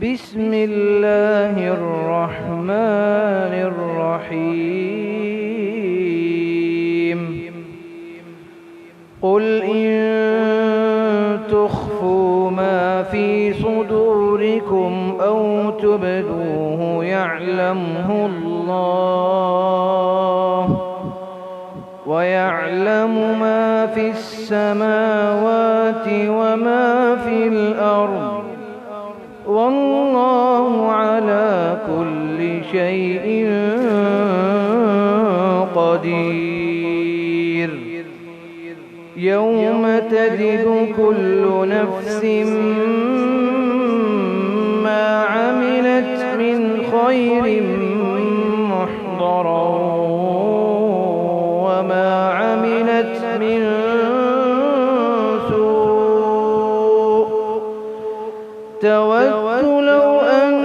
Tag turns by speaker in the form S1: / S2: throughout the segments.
S1: بسم الله الرحمن الرحيم. قل إن تخفوا ما في صدوركم أو تبدوه يعلمه الله ويعلم ما في السماوات وما في الأرض والله على كل شيء قدير. يوم تجد كل نفس ما عملت من خير محضرا وما عملت من سوء تود لو أن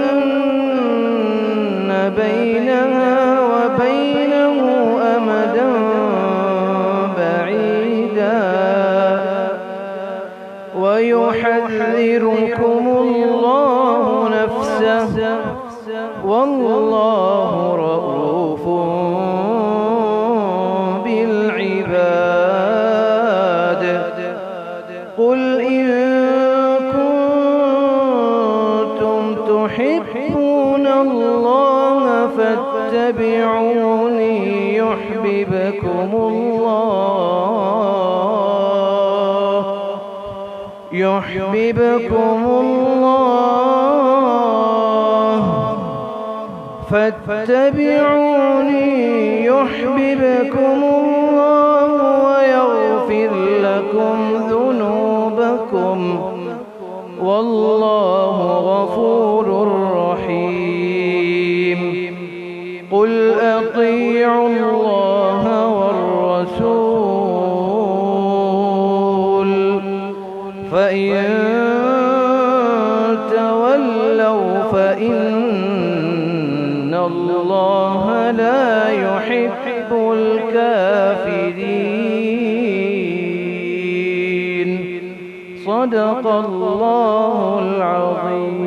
S1: بينها وبينه أمدا بعيدا ويحذركم الله نفسه والله رؤوف بالعباد. قل إن كنتم تحبون الله فاتبعوني يحببكم الله فاتبعوني يحببكم الله ويغفر لكم ذنوبكم والله غفور رحيم. قل أطيعوا الله والرسول فإن تولوا فإن الله لا يحب الكافرين. صدق الله العظيم.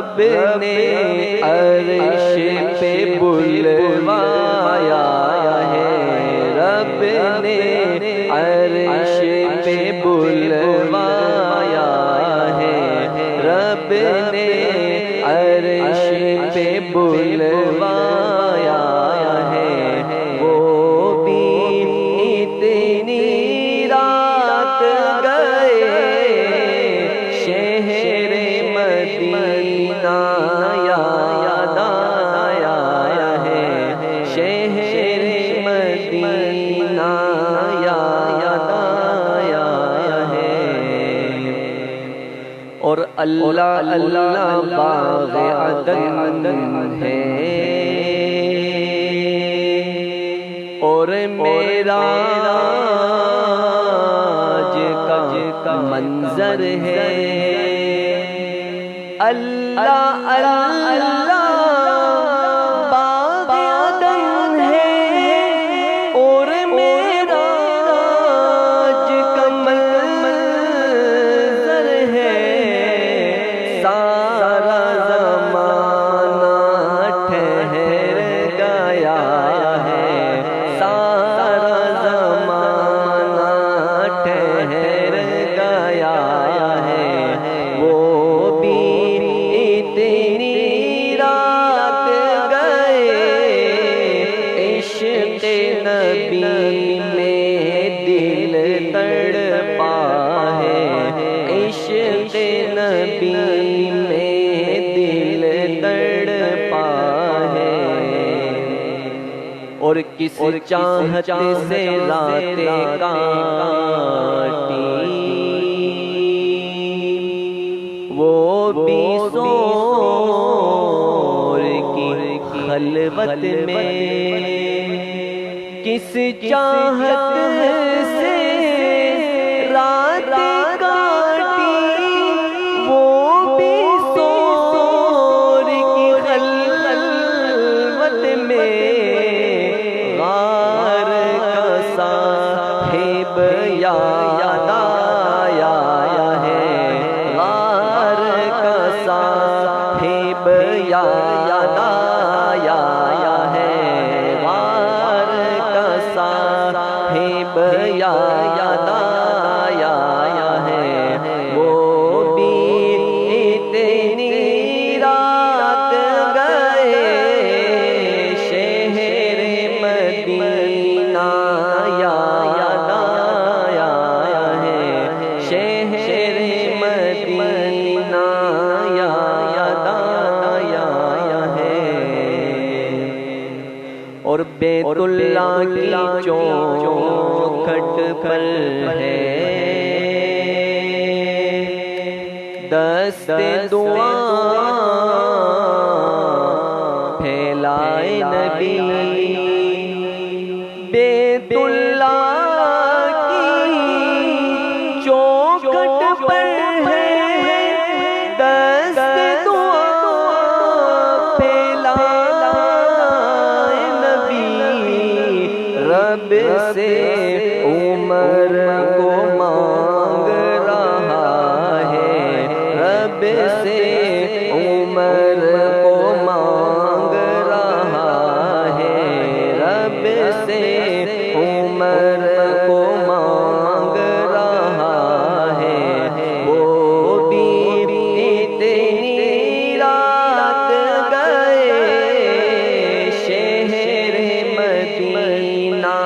S2: رب نے عرش پہ بلوایا ہے، رب نے عرش پہ بلوایا ہے، رب نے عرش پہ بلوایا ہے، وہ بھی اتنی رات گئے شہر مدینہ یاد آیا ہے، شہر مدینہ یاد آیا ہے، اور اللہ اللہ باغ عدن ہے، اور معراج کا منظر ہے، اللہ اللہ باغ عدن ہے، اور معراج کا منظر ہے، سارا زمانہ ٹھہر گیا ہے، سارا زمانہ ٹھہر گیا ہے، وہ بھی اتنی رات گئے عشق نبی میں دل تڑپا ہے، عشق نبی میں دل تڑپا ہے، اور کس چاہت سے راتیں کاٹی وہ بھی سور کی خلوت میں، کس چاہت سے راتیں کاٹی وہ بھی سور کی خلوت میں، غار کا صاحب یاد آیا ہے، غار کا صاحب یاد آیا ہے، غار کا صاحب یاد آیا ہے، وہ بھی اتنی رات گئے شہر مدینہ یاد آیا ہے، شہر مدینہ یاد آیا ہے، اور بیت اللہ کی چوکھٹ پر ہے دست دعا پھیلائے نبی، بیت اللہ کی چوکھٹ پر ہے دست دعا پھیلائے نبی، رب سے عمر کو مانگ رہا ہے، رب سے عمر کو مانگ رہا ہے، رب سے عمر کو مانگ رہا ہے، وہ بھی اتنی رات گئے شہر مدینہ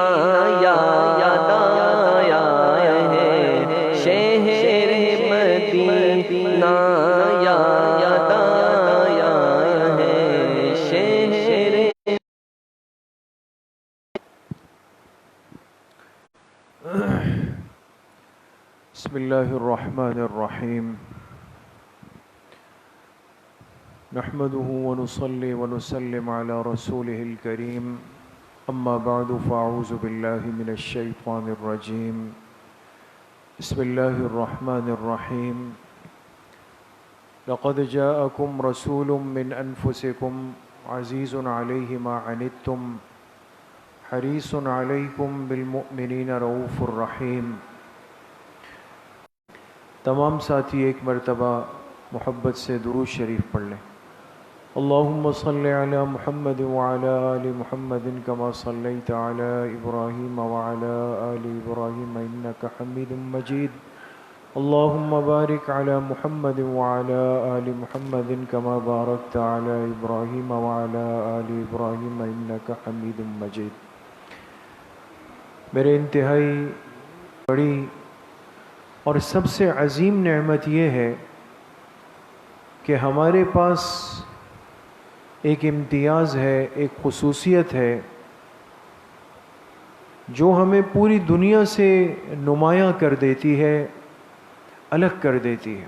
S2: یاد آیا ہے، شہر مدینہ یاد آیا ہے، شہر
S1: بسم اللہ الرحمن الرحیم، نحمده ونصلي ونسلم على رسوله الكريم، اما بعد فاعوذ بالله من الشیطان الرجیم، بسم اللہ الرحمن الرحیم، لقد جاءكم رسول من انفسكم عزيز عليه ما عنتم حريص عليكم بالمؤمنين رؤوف الرحیم۔ تمام ساتھی ایک مرتبہ محبت سے درود شریف پڑھ لیں۔ اللہم صلی علی محمد وعلی آل محمد کما صلیت علی ابراہیم وعلی آل ابراہیم انک حمید مجید۔ اللہم بارک علی محمد وعلی آل محمد کما بارکت علی ابراہیم وعلی آل ابراہیم انک حمید مجید۔ میرے انتہائی بڑی اور سب سے عظیم نعمت یہ ہے کہ ہمارے پاس ایک امتیاز ہے، ایک خصوصیت ہے جو ہمیں پوری دنیا سے نمایاں کر دیتی ہے، الگ کر دیتی ہے،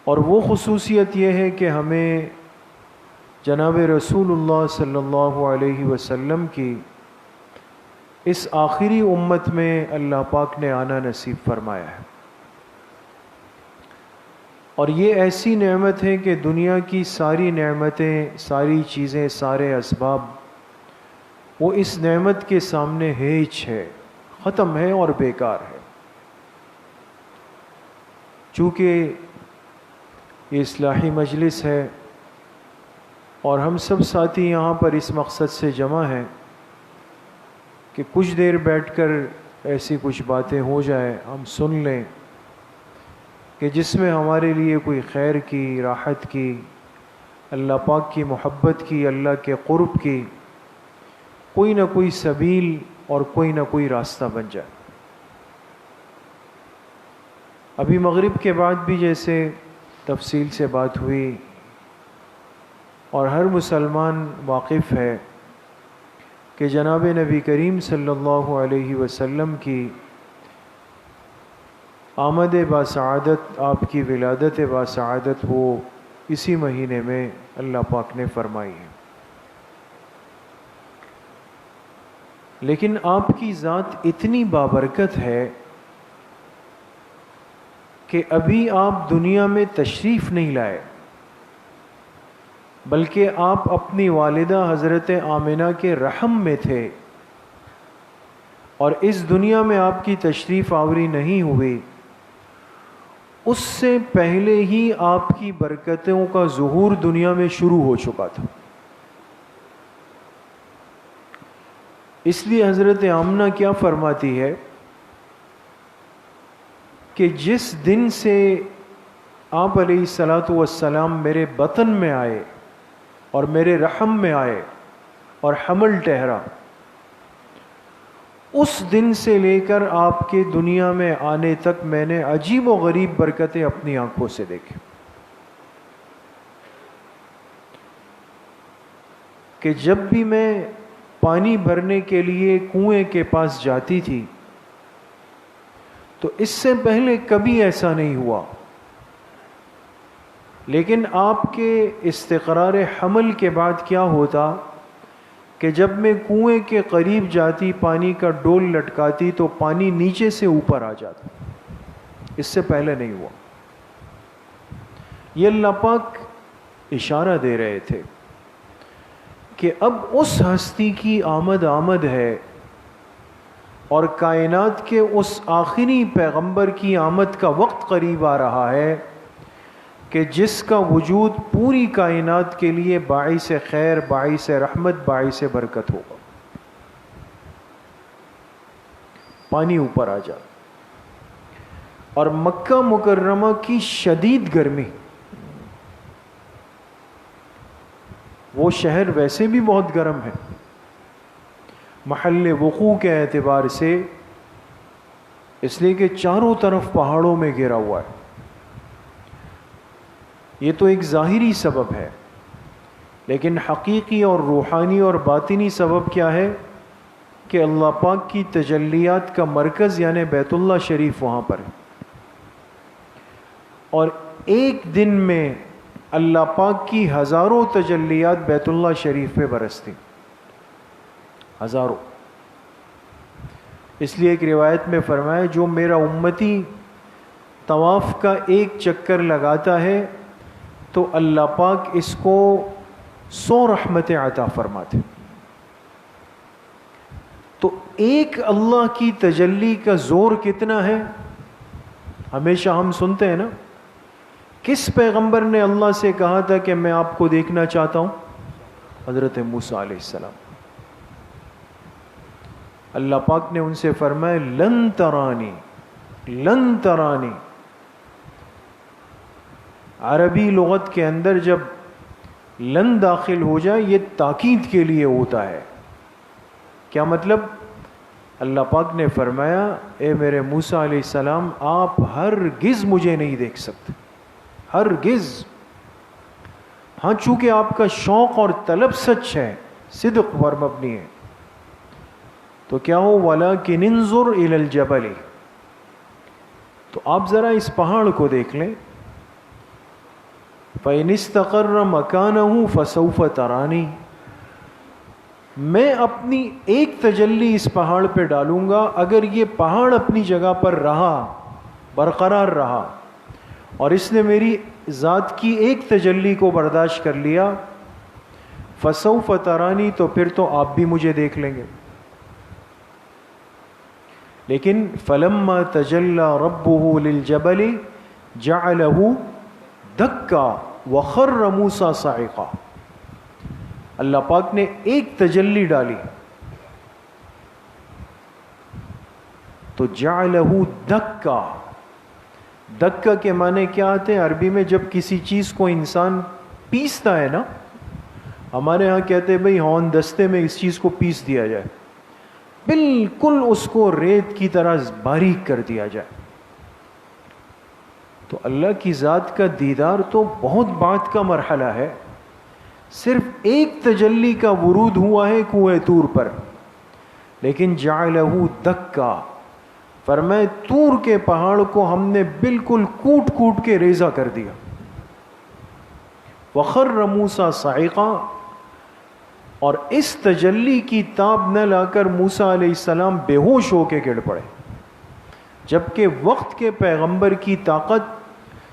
S1: اور وہ خصوصیت یہ ہے کہ ہمیں جناب رسول اللہ صلی اللہ علیہ وسلم کی اس آخری امت میں اللہ پاک نے آنا نصیب فرمایا ہے۔ اور یہ ایسی نعمت ہے کہ دنیا کی ساری نعمتیں، ساری چیزیں، سارے اسباب وہ اس نعمت کے سامنے ہیچ ہے، ختم ہے اور بیکار ہے۔ چونکہ یہ اصلاحی مجلس ہے اور ہم سب ساتھی یہاں پر اس مقصد سے جمع ہیں کہ کچھ دیر بیٹھ کر ایسی کچھ باتیں ہو جائیں، ہم سن لیں کہ جس میں ہمارے لیے کوئی خیر کی، راحت کی، اللہ پاک کی محبت کی، اللہ کے قرب کی کوئی نہ کوئی سبیل اور کوئی نہ کوئی راستہ بن جائے۔ ابھی مغرب کے بعد بھی جیسے تفصیل سے بات ہوئی اور ہر مسلمان واقف ہے کہ جناب نبی کریم صلی اللہ علیہ وسلم کی آمد باسعادت، آپ کی ولادت باسعادت وہ اسی مہینے میں اللہ پاک نے فرمائی ہے۔ لیکن آپ کی ذات اتنی بابرکت ہے کہ ابھی آپ دنیا میں تشریف نہیں لائے، بلکہ آپ اپنی والدہ حضرت آمنہ کے رحم میں تھے، اور اس دنیا میں آپ کی تشریف آوری نہیں ہوئی، اس سے پہلے ہی آپ کی برکتوں کا ظہور دنیا میں شروع ہو چکا تھا۔ اس لیے حضرت آمنہ کیا فرماتی ہے کہ جس دن سے آپ علیہ الصلاۃ والسلام میرے بطن میں آئے اور میرے رحم میں آئے اور حمل ٹھہرا، اس دن سے لے کر آپ کے دنیا میں آنے تک میں نے عجیب و غریب برکتیں اپنی آنکھوں سے دیکھی کہ جب بھی میں پانی بھرنے کے لیے کنویں کے پاس جاتی تھی تو اس سے پہلے کبھی ایسا نہیں ہوا، لیکن آپ کے استقرار حمل کے بعد کیا ہوتا کہ جب میں کنویں کے قریب جاتی، پانی کا ڈول لٹکاتی تو پانی نیچے سے اوپر آ جاتا، اس سے پہلے نہیں ہوا۔ یہ اللہ پاک اشارہ دے رہے تھے کہ اب اس ہستی کی آمد ہے اور کائنات کے اس آخری پیغمبر کی آمد کا وقت قریب آ رہا ہے کہ جس کا وجود پوری کائنات کے لیے باعث خیر، باعث رحمت، باعث برکت ہوگا۔ پانی اوپر آ جائے، اور مکہ مکرمہ کی شدید گرمی، وہ شہر ویسے بھی بہت گرم ہے محل وقوع کے اعتبار سے، اس لیے کہ چاروں طرف پہاڑوں میں گھرا ہوا ہے۔ یہ تو ایک ظاہری سبب ہے، لیکن حقیقی اور روحانی اور باطنی سبب کیا ہے کہ اللہ پاک کی تجلیات کا مرکز یعنی بیت اللہ شریف وہاں پر ہے، اور ایک دن میں اللہ پاک کی ہزاروں تجلیات بیت اللہ شریف پہ برستی، ہزاروں۔ اس لیے ایک روایت میں فرمایا جو میرا امتی طواف کا ایک چکر لگاتا ہے تو اللہ پاک اس کو 100 رحمتیں عطا فرماتے۔ تو ایک اللہ کی تجلی کا زور کتنا ہے؟ ہمیشہ ہم سنتے ہیں نا کس پیغمبر نے اللہ سے کہا تھا کہ میں آپ کو دیکھنا چاہتا ہوں؟ حضرت موسیٰ علیہ السلام. اللہ پاک نے ان سے فرمایا لن ترانی، لن ترانی. عربی لغت کے اندر جب لن داخل ہو جائے یہ تاکید کے لیے ہوتا ہے. کیا مطلب؟ اللہ پاک نے فرمایا اے میرے موسیٰ علیہ السلام آپ ہرگز مجھے نہیں دیکھ سکتے، ہرگز. ہاں چونکہ آپ کا شوق اور طلب سچ ہے، صدق پر مبنی ہے، تو کیا ہو وَلَكِنِ انظُرْ إِلَى الْجَبَلِ. تو آپ ذرا اس پہاڑ کو دیکھ لیں. فَإِنِ اسْتَقَرَّ مَكَانَهُ فَسَوْفَ تَرَانِي. میں اپنی ایک تجلی اس پہاڑ پہ ڈالوں گا، اگر یہ پہاڑ اپنی جگہ پر رہا، برقرار رہا، اور اس نے میری ذات کی ایک تجلی کو برداشت کر لیا، فَسَوْفَ تَرَانِي، تو پھر تو آپ بھی مجھے دیکھ لیں گے. لیکن فَلَمَّا تَجَلَّى رَبُّهُ لِلْجَبَلِ جَعَلَهُ دَكَّا وَخَرَّ مُوسَى صَعِقًا. اللہ پاک نے ایک تجلی ڈالی تو جعلہ دکا. دکا کے معنی کیا آتے ہیں عربی میں؟ جب کسی چیز کو انسان پیستا ہے نا، ہمارے ہاں کہتے ہیں بھئی ہون دستے میں اس چیز کو پیس دیا جائے، بالکل اس کو ریت کی طرح باریک کر دیا جائے. تو اللہ کی ذات کا دیدار تو بہت بعد کا مرحلہ ہے. صرف ایک تجلی کا ورود ہوا ہے کوہ طور پر، لیکن جعلہ دکا، فرمائے طور کے پہاڑ کو ہم نے بالکل کوٹ کوٹ کے ریزہ کر دیا. وخر موسیٰ صعقا، اور اس تجلی کی تاب نہ لا کر موسیٰ علیہ السلام بے ہوش ہو کے گر پڑے، جبکہ وقت کے پیغمبر کی طاقت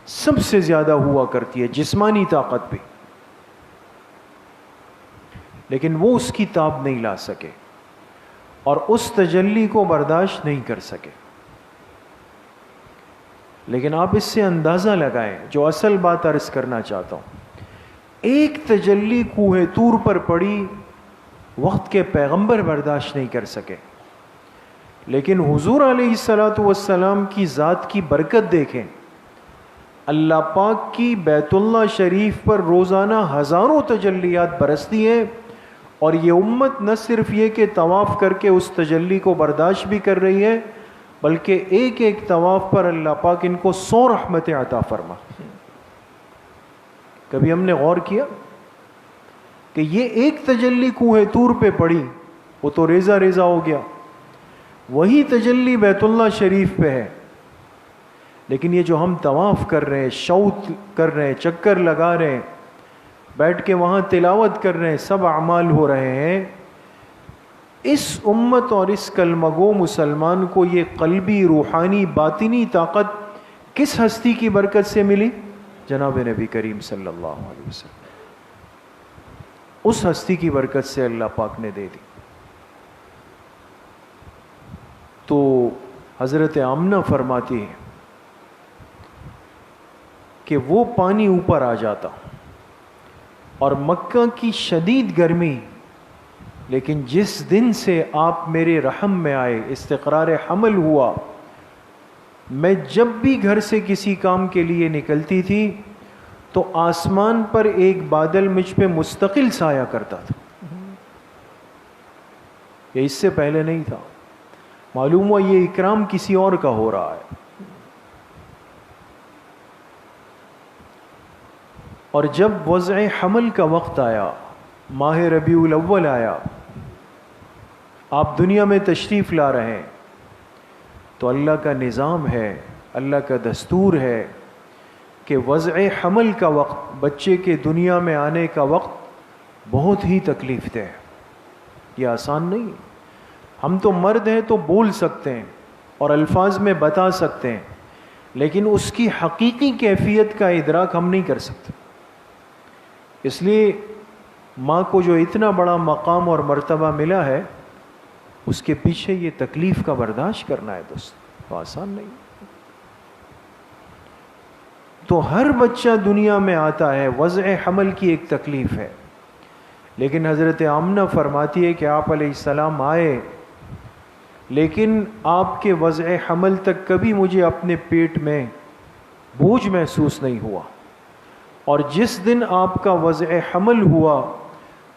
S1: سب سے زیادہ ہوا کرتی ہے، جسمانی طاقت بھی، لیکن وہ اس کی تاب نہیں لا سکے اور اس تجلی کو برداشت نہیں کر سکے. لیکن آپ اس سے اندازہ لگائیں جو اصل بات عرض کرنا چاہتا ہوں. ایک تجلی کوہ طور پر پڑی، وقت کے پیغمبر برداشت نہیں کر سکے، لیکن حضور علیہ الصلوۃ والسلام کی ذات کی برکت دیکھیں. اللہ پاک کی بیت اللہ شریف پر روزانہ ہزاروں تجلیات برستی ہیں، اور یہ امت نہ صرف یہ کہ طواف کر کے اس تجلی کو برداشت بھی کر رہی ہے، بلکہ ایک ایک طواف پر اللہ پاک ان کو 100 رحمتیں عطا فرما. کبھی ہم نے غور کیا کہ یہ ایک تجلی کوہ طور پہ پڑی، وہ تو ریزہ ریزہ ہو گیا، وہی تجلی بیت اللہ شریف پہ ہے، لیکن یہ جو ہم طواف کر رہے ہیں، شوط کر رہے ہیں، چکر لگا رہے ہیں، بیٹھ کے وہاں تلاوت کر رہے ہیں، سب اعمال ہو رہے ہیں، اس امت اور اس کلمہ گو مسلمان کو یہ قلبی، روحانی، باطنی طاقت کس ہستی کی برکت سے ملی؟ جناب نبی کریم صلی اللہ علیہ وسلم. اس ہستی کی برکت سے اللہ پاک نے دے دی. تو حضرت آمنہ فرماتی ہے کہ وہ پانی اوپر آ جاتا اور مکہ کی شدید گرمی، لیکن جس دن سے آپ میرے رحم میں آئے، استقرار حمل ہوا، میں جب بھی گھر سے کسی کام کے لیے نکلتی تھی تو آسمان پر ایک بادل مجھ پہ مستقل سایہ کرتا تھا. یہ اس سے پہلے نہیں تھا. معلوم ہوا یہ اکرام کسی اور کا ہو رہا ہے. اور جب وضع حمل کا وقت آیا، ماہ ربیع الاول آیا، آپ دنیا میں تشریف لا رہے ہیں، تو اللہ کا نظام ہے، اللہ کا دستور ہے کہ وضع حمل کا وقت، بچے کے دنیا میں آنے کا وقت بہت ہی تکلیف دہ ہے. یہ آسان نہیں. ہم تو مرد ہیں تو بول سکتے ہیں اور الفاظ میں بتا سکتے ہیں، لیکن اس کی حقیقی کیفیت کا ادراک ہم نہیں کر سکتے. اس لیے ماں کو جو اتنا بڑا مقام اور مرتبہ ملا ہے، اس کے پیچھے یہ تکلیف کا برداشت کرنا ہے دوست، تو آسان نہیں. تو ہر بچہ دنیا میں آتا ہے، وضع حمل کی ایک تکلیف ہے، لیکن حضرت آمنہ فرماتی ہے کہ آپ علیہ السلام آئے، لیکن آپ کے وضع حمل تک کبھی مجھے اپنے پیٹ میں بوجھ محسوس نہیں ہوا، اور جس دن آپ کا وضع حمل ہوا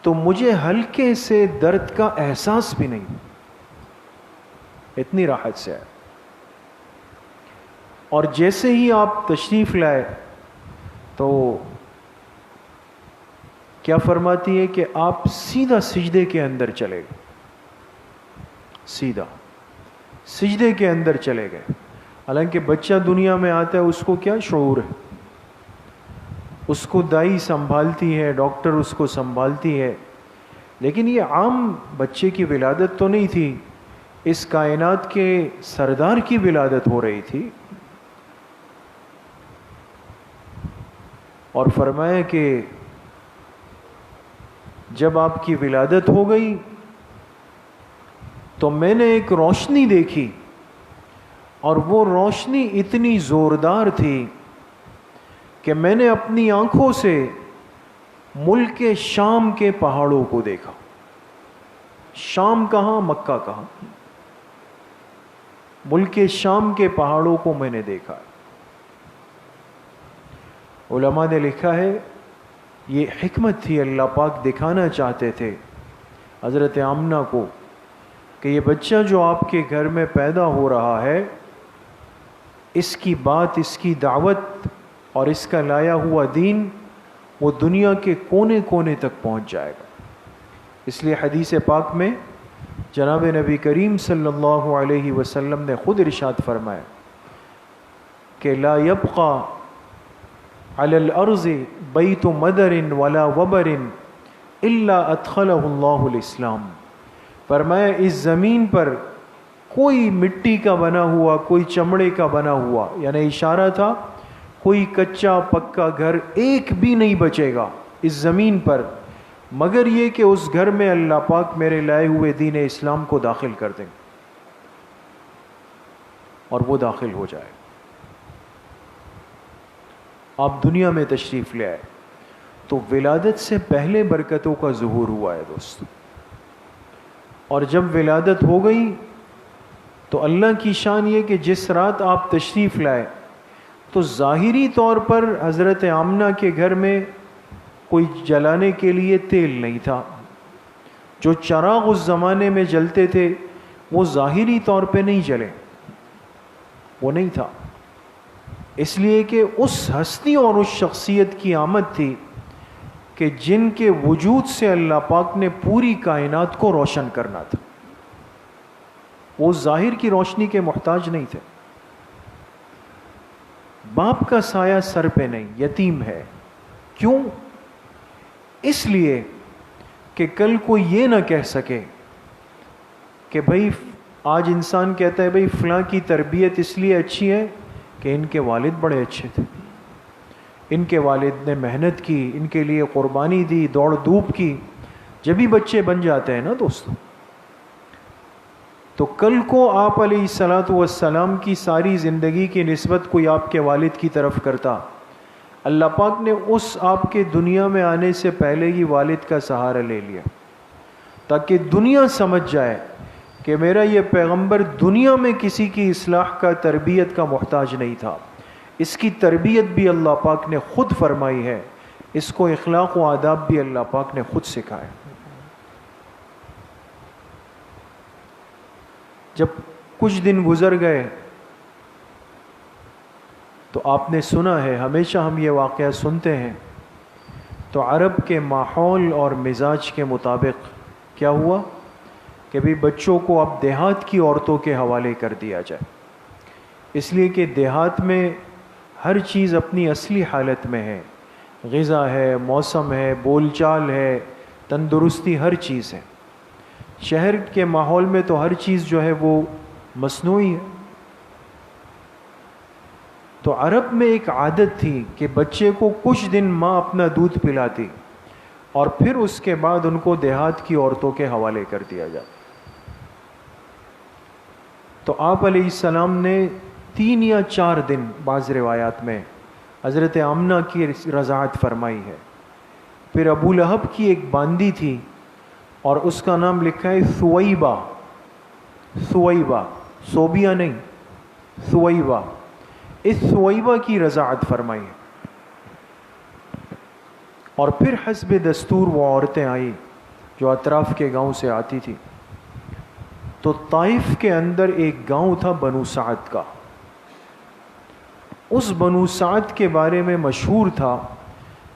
S1: تو مجھے ہلکے سے درد کا احساس بھی نہیں، اتنی راحت سے ہے۔ اور جیسے ہی آپ تشریف لائے تو کیا فرماتی ہے کہ آپ سیدھا سجدے کے اندر چلے گئے، سیدھا سجدے کے اندر چلے گئے۔ حالانکہ بچہ دنیا میں آتا ہے، اس کو کیا شعور ہے، اس کو دائی سنبھالتی ہے، ڈاکٹر اس کو سنبھالتی ہے، لیکن یہ عام بچے کی ولادت تو نہیں تھی، اس کائنات کے سردار کی ولادت ہو رہی تھی۔ اور فرمایا کہ جب آپ کی ولادت ہو گئی تو میں نے ایک روشنی دیکھی، اور وہ روشنی اتنی زوردار تھی کہ میں نے اپنی آنکھوں سے ملک شام کے پہاڑوں کو دیکھا۔ شام کہاں؟ مکہ کہاں؟ ملک شام کے پہاڑوں کو میں نے دیکھا۔ علماء نے لکھا ہے یہ حکمت تھی، اللہ پاک دکھانا چاہتے تھے حضرت آمنہ کو کہ یہ بچہ جو آپ کے گھر میں پیدا ہو رہا ہے، اس کی بات، اس کی دعوت اور اس کا لایا ہوا دین وہ دنیا کے کونے کونے تک پہنچ جائے گا۔ اس لیے حدیث پاک میں جناب نبی کریم صلی اللہ علیہ وسلم نے خود ارشاد فرمایا کہ لا یبقى علی الارض بیت مدر ولا وبر الا ادخلہ اللہ الاسلام۔ فرمایا اس زمین پر کوئی مٹی کا بنا ہوا، کوئی چمڑے کا بنا ہوا، یعنی اشارہ تھا کوئی کچا پکا گھر ایک بھی نہیں بچے گا اس زمین پر، مگر یہ کہ اس گھر میں اللہ پاک میرے لائے ہوئے دین اسلام کو داخل کر دیں، اور وہ داخل ہو جائے۔ آپ دنیا میں تشریف لے آئے تو ولادت سے پہلے برکتوں کا ظہور ہوا ہے دوستو، اور جب ولادت ہو گئی تو اللہ کی شان یہ کہ جس رات آپ تشریف لائے تو ظاہری طور پر حضرت آمنہ کے گھر میں کوئی جلانے کے لیے تیل نہیں تھا، جو چراغ اس زمانے میں جلتے تھے وہ ظاہری طور پہ نہیں جلے، وہ نہیں تھا، اس لیے کہ اس ہستی اور اس شخصیت کی آمد تھی کہ جن کے وجود سے اللہ پاک نے پوری کائنات کو روشن کرنا تھا۔ وہ ظاہر کی روشنی کے محتاج نہیں تھے۔ باپ کا سایہ سر پہ نہیں، یتیم ہے، کیوں؟ اس لیے کہ کل کوئی یہ نہ کہہ سکے کہ بھائی آج انسان کہتا ہے بھائی فلاں کی تربیت اس لیے اچھی ہے کہ ان کے والد بڑے اچھے تھے، ان کے والد نے محنت کی، ان کے لیے قربانی دی، دوڑ دھوپ کی، جبھی بچے بن جاتے ہیں نا دوستو۔ تو کل کو آپ علیہ الصلاۃ والسلام کی ساری زندگی کی نسبت کوئی آپ کے والد کی طرف کرتا، اللہ پاک نے اس آپ کے دنیا میں آنے سے پہلے ہی والد کا سہارا لے لیا، تاکہ دنیا سمجھ جائے کہ میرا یہ پیغمبر دنیا میں کسی کی اصلاح کا، تربیت کا محتاج نہیں تھا، اس کی تربیت بھی اللہ پاک نے خود فرمائی ہے، اس کو اخلاق و آداب بھی اللہ پاک نے خود سکھائے۔ جب کچھ دن گزر گئے تو آپ نے سنا ہے، ہمیشہ ہم یہ واقعہ سنتے ہیں، تو عرب کے ماحول اور مزاج کے مطابق کیا ہوا کہ بھی بچوں کو اب دیہات کی عورتوں کے حوالے کر دیا جائے، اس لیے کہ دیہات میں ہر چیز اپنی اصلی حالت میں ہے، غذا ہے، موسم ہے، بول چال ہے، تندرستی، ہر چیز ہے۔ شہر کے ماحول میں تو ہر چیز جو ہے وہ مصنوعی ہے۔ تو عرب میں ایک عادت تھی کہ بچے کو کچھ دن ماں اپنا دودھ پلاتی اور پھر اس کے بعد ان کو دیہات کی عورتوں کے حوالے کر دیا جاتا۔ تو آپ علیہ السلام نے 3 یا 4 دن بعض روایات میں حضرت آمنہ کی رضاعت فرمائی ہے. پھر ابو لہب کی ایک باندی تھی اور اس کا نام لکھا ہے ثویبہ. ثویبہ، صوبیہ نہیں، ثویبہ. اس ثویبہ کی رضاعت فرمائی ہے. اور پھر حسب دستور وہ عورتیں آئیں جو اطراف کے گاؤں سے آتی تھی. تو طائف کے اندر ایک گاؤں تھا بنو سعد کا. اس بنو سعد کے بارے میں مشہور تھا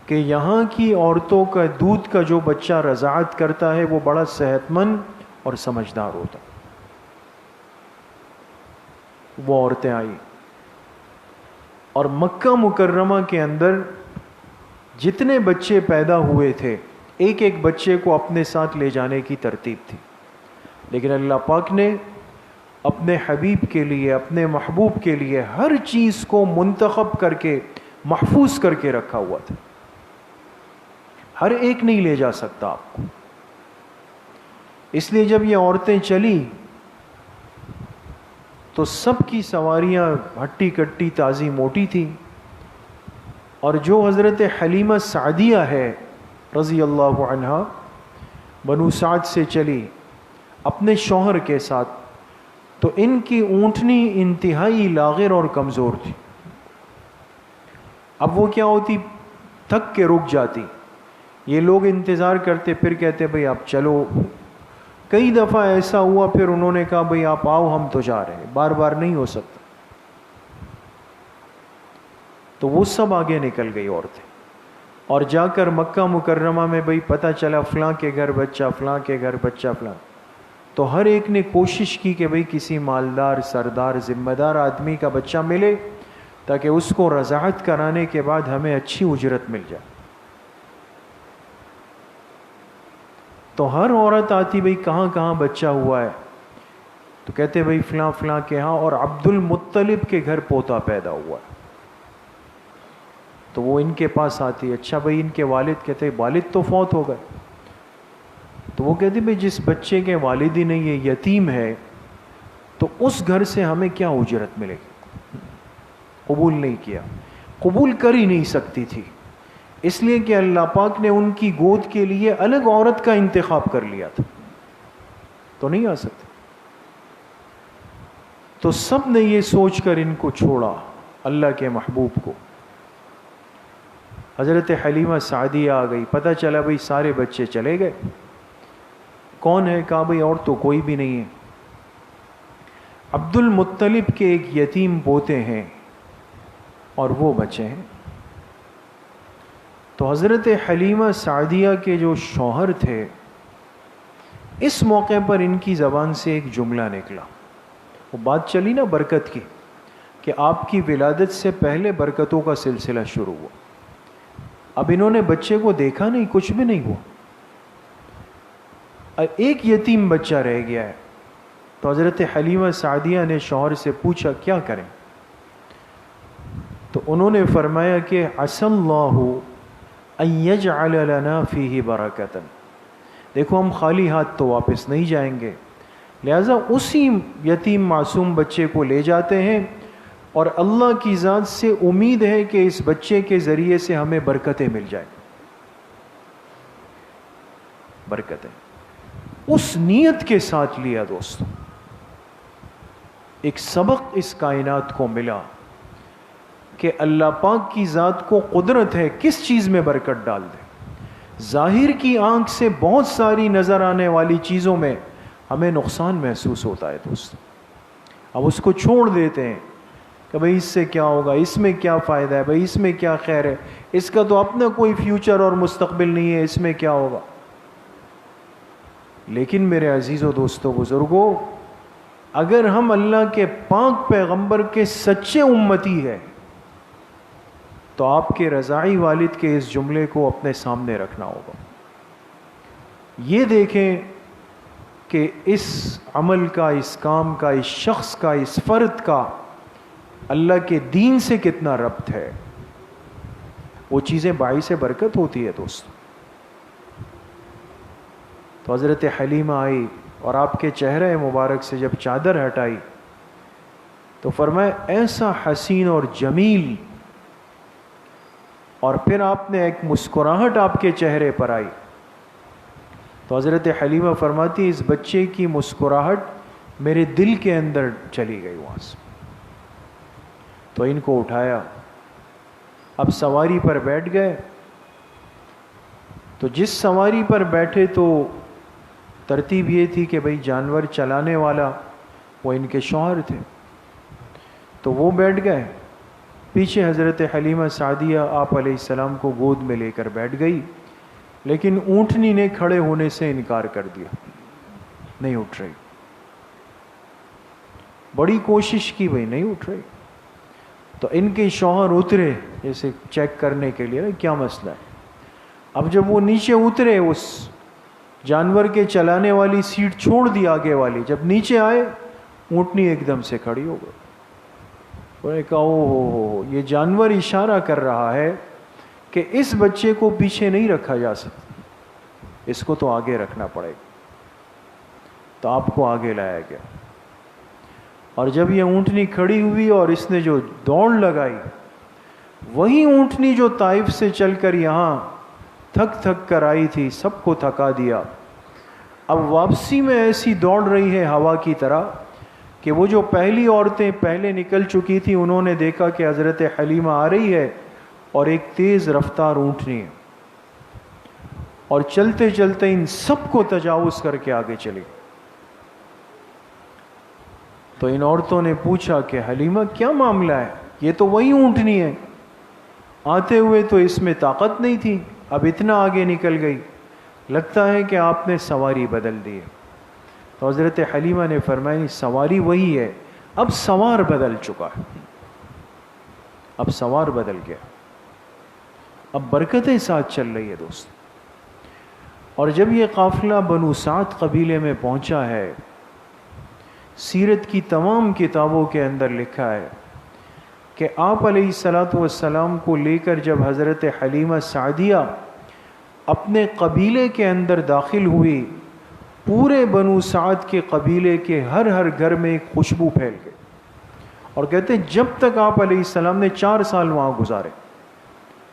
S1: کہ یہاں کی عورتوں کا دودھ کا جو بچہ رضاعت کرتا ہے وہ بڑا صحت مند اور سمجھدار ہوتا. وہ عورتیں آئیں اور مکہ مکرمہ کے اندر جتنے بچے پیدا ہوئے تھے ایک ایک بچے کو اپنے ساتھ لے جانے کی ترتیب تھی. لیکن اللہ پاک نے اپنے حبیب کے لیے، اپنے محبوب کے لیے ہر چیز کو منتخب کر کے محفوظ کر کے رکھا ہوا تھا. ہر ایک نہیں لے جا سکتا آپ کو. اس لیے جب یہ عورتیں چلی تو سب کی سواریاں ہٹی کٹی تازی موٹی تھی. اور جو حضرت حلیمہ سعدیہ ہے رضی اللہ عنہا، بنو سعد سے چلی اپنے شوہر کے ساتھ، تو ان کی اونٹنی انتہائی لاغر اور کمزور تھی. اب وہ کیا ہوتی، تھک کے رک جاتی. یہ لوگ انتظار کرتے، پھر کہتے بھئی آپ چلو. کئی دفعہ ایسا ہوا پھر انہوں نے کہا بھئی آپ آؤ، ہم تو جا رہے ہیں، بار بار نہیں ہو سکتا. تو وہ سب آگے نکل گئی عورتیں، اور جا کر مکہ مکرمہ میں بھئی پتہ چلا فلاں کے گھر بچہ، فلاں کے گھر بچہ، فلاں. تو ہر ایک نے کوشش کی کہ بھئی کسی مالدار، سردار، ذمہ دار آدمی کا بچہ ملے تاکہ اس کو رضاعت کرانے کے بعد ہمیں اچھی اجرت مل جائے. تو ہر عورت آتی بھئی کہاں کہاں بچہ ہوا ہے، تو کہتے بھئی فلاں فلاں کے ہاں، اور عبد المطلب کے گھر پوتا پیدا ہوا ہے. تو وہ ان کے پاس آتی. اچھا بھئی ان کے والد، کہتے والد تو فوت ہو گئے. تو وہ کہتے بھئی جس بچے کے والد ہی نہیں ہے، یتیم ہے، تو اس گھر سے ہمیں کیا اجرت ملے گی. قبول نہیں کیا، قبول کر ہی نہیں سکتی تھی، اس لیے کہ اللہ پاک نے ان کی گود کے لیے الگ عورت کا انتخاب کر لیا تھا، تو نہیں آ سکتے. تو سب نے یہ سوچ کر ان کو چھوڑا اللہ کے محبوب کو. حضرت حلیمہ سعدیہ آ گئی، پتہ چلا بھئی سارے بچے چلے گئے. کون ہے؟ کہا بھئی اور تو کوئی بھی نہیں ہے. عبد المطلب کے ایک یتیم پوتے ہیں اور وہ بچے ہیں. تو حضرت حلیمہ سعدیہ کے جو شوہر تھے، اس موقع پر ان کی زبان سے ایک جملہ نکلا. وہ بات چلی نا برکت کی، کہ آپ کی ولادت سے پہلے برکتوں کا سلسلہ شروع ہوا. اب انہوں نے بچے کو دیکھا نہیں، کچھ بھی نہیں ہوا، ایک یتیم بچہ رہ گیا ہے. تو حضرت حلیمہ سعدیہ نے شوہر سے پوچھا کیا کریں؟ تو انہوں نے فرمایا کہ عسى اللہ ان يجعل لنا فيه برکۃ. دیکھو ہم خالی ہاتھ تو واپس نہیں جائیں گے، لہذا اسی یتیم معصوم بچے کو لے جاتے ہیں، اور اللہ کی ذات سے امید ہے کہ اس بچے کے ذریعے سے ہمیں برکتیں مل جائیں. برکتیں اس نیت کے ساتھ لیا. دوستو ایک سبق اس کائنات کو ملا کہ اللہ پاک کی ذات کو قدرت ہے کس چیز میں برکت ڈال دے. ظاہر کی آنکھ سے بہت ساری نظر آنے والی چیزوں میں ہمیں نقصان محسوس ہوتا ہے دوست. اب اس کو چھوڑ دیتے ہیں کہ بھئی اس سے کیا ہوگا، اس میں کیا فائدہ ہے، بھئی اس میں کیا خیر ہے، اس کا تو اپنا کوئی فیوچر اور مستقبل نہیں ہے، اس میں کیا ہوگا. لیکن میرے عزیزو دوستو بزرگو، اگر ہم اللہ کے پاک پیغمبر کے سچے امتی ہیں تو آپ کے رضاعی والد کے اس جملے کو اپنے سامنے رکھنا ہوگا. یہ دیکھیں کہ اس عمل کا، اس کام کا، اس شخص کا، اس فرد کا اللہ کے دین سے کتنا ربط ہے. وہ چیزیں باعث برکت ہوتی ہے دوست. تو حضرت حلیمہ آئی اور آپ کے چہرے مبارک سے جب چادر ہٹائی تو فرمایا ایسا حسین اور جمیل اور پھر آپ نے ایک مسکراہٹ آپ کے چہرے پر آئی. تو حضرت حلیمہ فرماتی اس بچے کی مسکراہٹ میرے دل کے اندر چلی گئی وہاں سے. تو ان کو اٹھایا، اب سواری پر بیٹھ گئے. تو جس سواری پر بیٹھے تو ترتیب یہ تھی کہ بھئی جانور چلانے والا وہ ان کے شوہر تھے، تو وہ بیٹھ گئے. پیچھے حضرت حلیمہ سعدیہ آپ علیہ السلام کو گود میں لے کر بیٹھ گئی، لیکن اونٹنی نے کھڑے ہونے سے انکار کر دیا، نہیں اٹھ رہی. بڑی کوشش کی بھئی نہیں اٹھ رہی. تو ان کے شوہر اترے جیسے چیک کرنے کے لیے کیا مسئلہ ہے. اب جب وہ نیچے اترے، اس جانور کے چلانے والی سیٹ چھوڑ دی آگے والی، جب نیچے آئے اونٹنی ایک دم سے کھڑی ہو گئی. انہوں نے کہا او ہو یہ جانور اشارہ کر رہا ہے کہ اس بچے کو پیچھے نہیں رکھا جا سکتا، اس کو تو آگے رکھنا پڑے گا. تو آپ کو آگے لایا گیا. اور جب یہ اونٹنی کھڑی ہوئی اور اس نے جو دوڑ لگائی، وہی اونٹنی جو طائف سے چل کر یہاں تھک تھک کر آئی تھی، سب کو تھکا دیا. اب واپسی میں ایسی دوڑ رہی ہے ہوا کی طرح کہ وہ جو پہلی عورتیں پہلے نکل چکی تھی انہوں نے دیکھا کہ حضرت حلیمہ آ رہی ہے اور ایک تیز رفتار اونٹنی ہے، اور چلتے چلتے ان سب کو تجاوز کر کے آگے چلی. تو ان عورتوں نے پوچھا کہ حلیمہ کیا معاملہ ہے؟ یہ تو وہی اونٹنی ہے، آتے ہوئے تو اس میں طاقت نہیں تھی، اب اتنا آگے نکل گئی، لگتا ہے کہ آپ نے سواری بدل دی ہے. تو حضرت حلیمہ نے فرمایا سواری وہی ہے، اب سوار بدل چکا ہے، اب سوار بدل گیا، اب برکتیں ساتھ چل رہی ہے دوست. اور جب یہ قافلہ بنو سعد قبیلے میں پہنچا ہے، سیرت کی تمام کتابوں کے اندر لکھا ہے کہ آپ علیہ الصلاۃ والسلام کو لے کر جب حضرت حلیمہ سعدیہ اپنے قبیلے کے اندر داخل ہوئی، پورے بنو سعد کے قبیلے کے ہر ہر گھر میں ایک خوشبو پھیل گئی. اور کہتے ہیں جب تک آپ علیہ السلام نے 4 سال وہاں گزارے،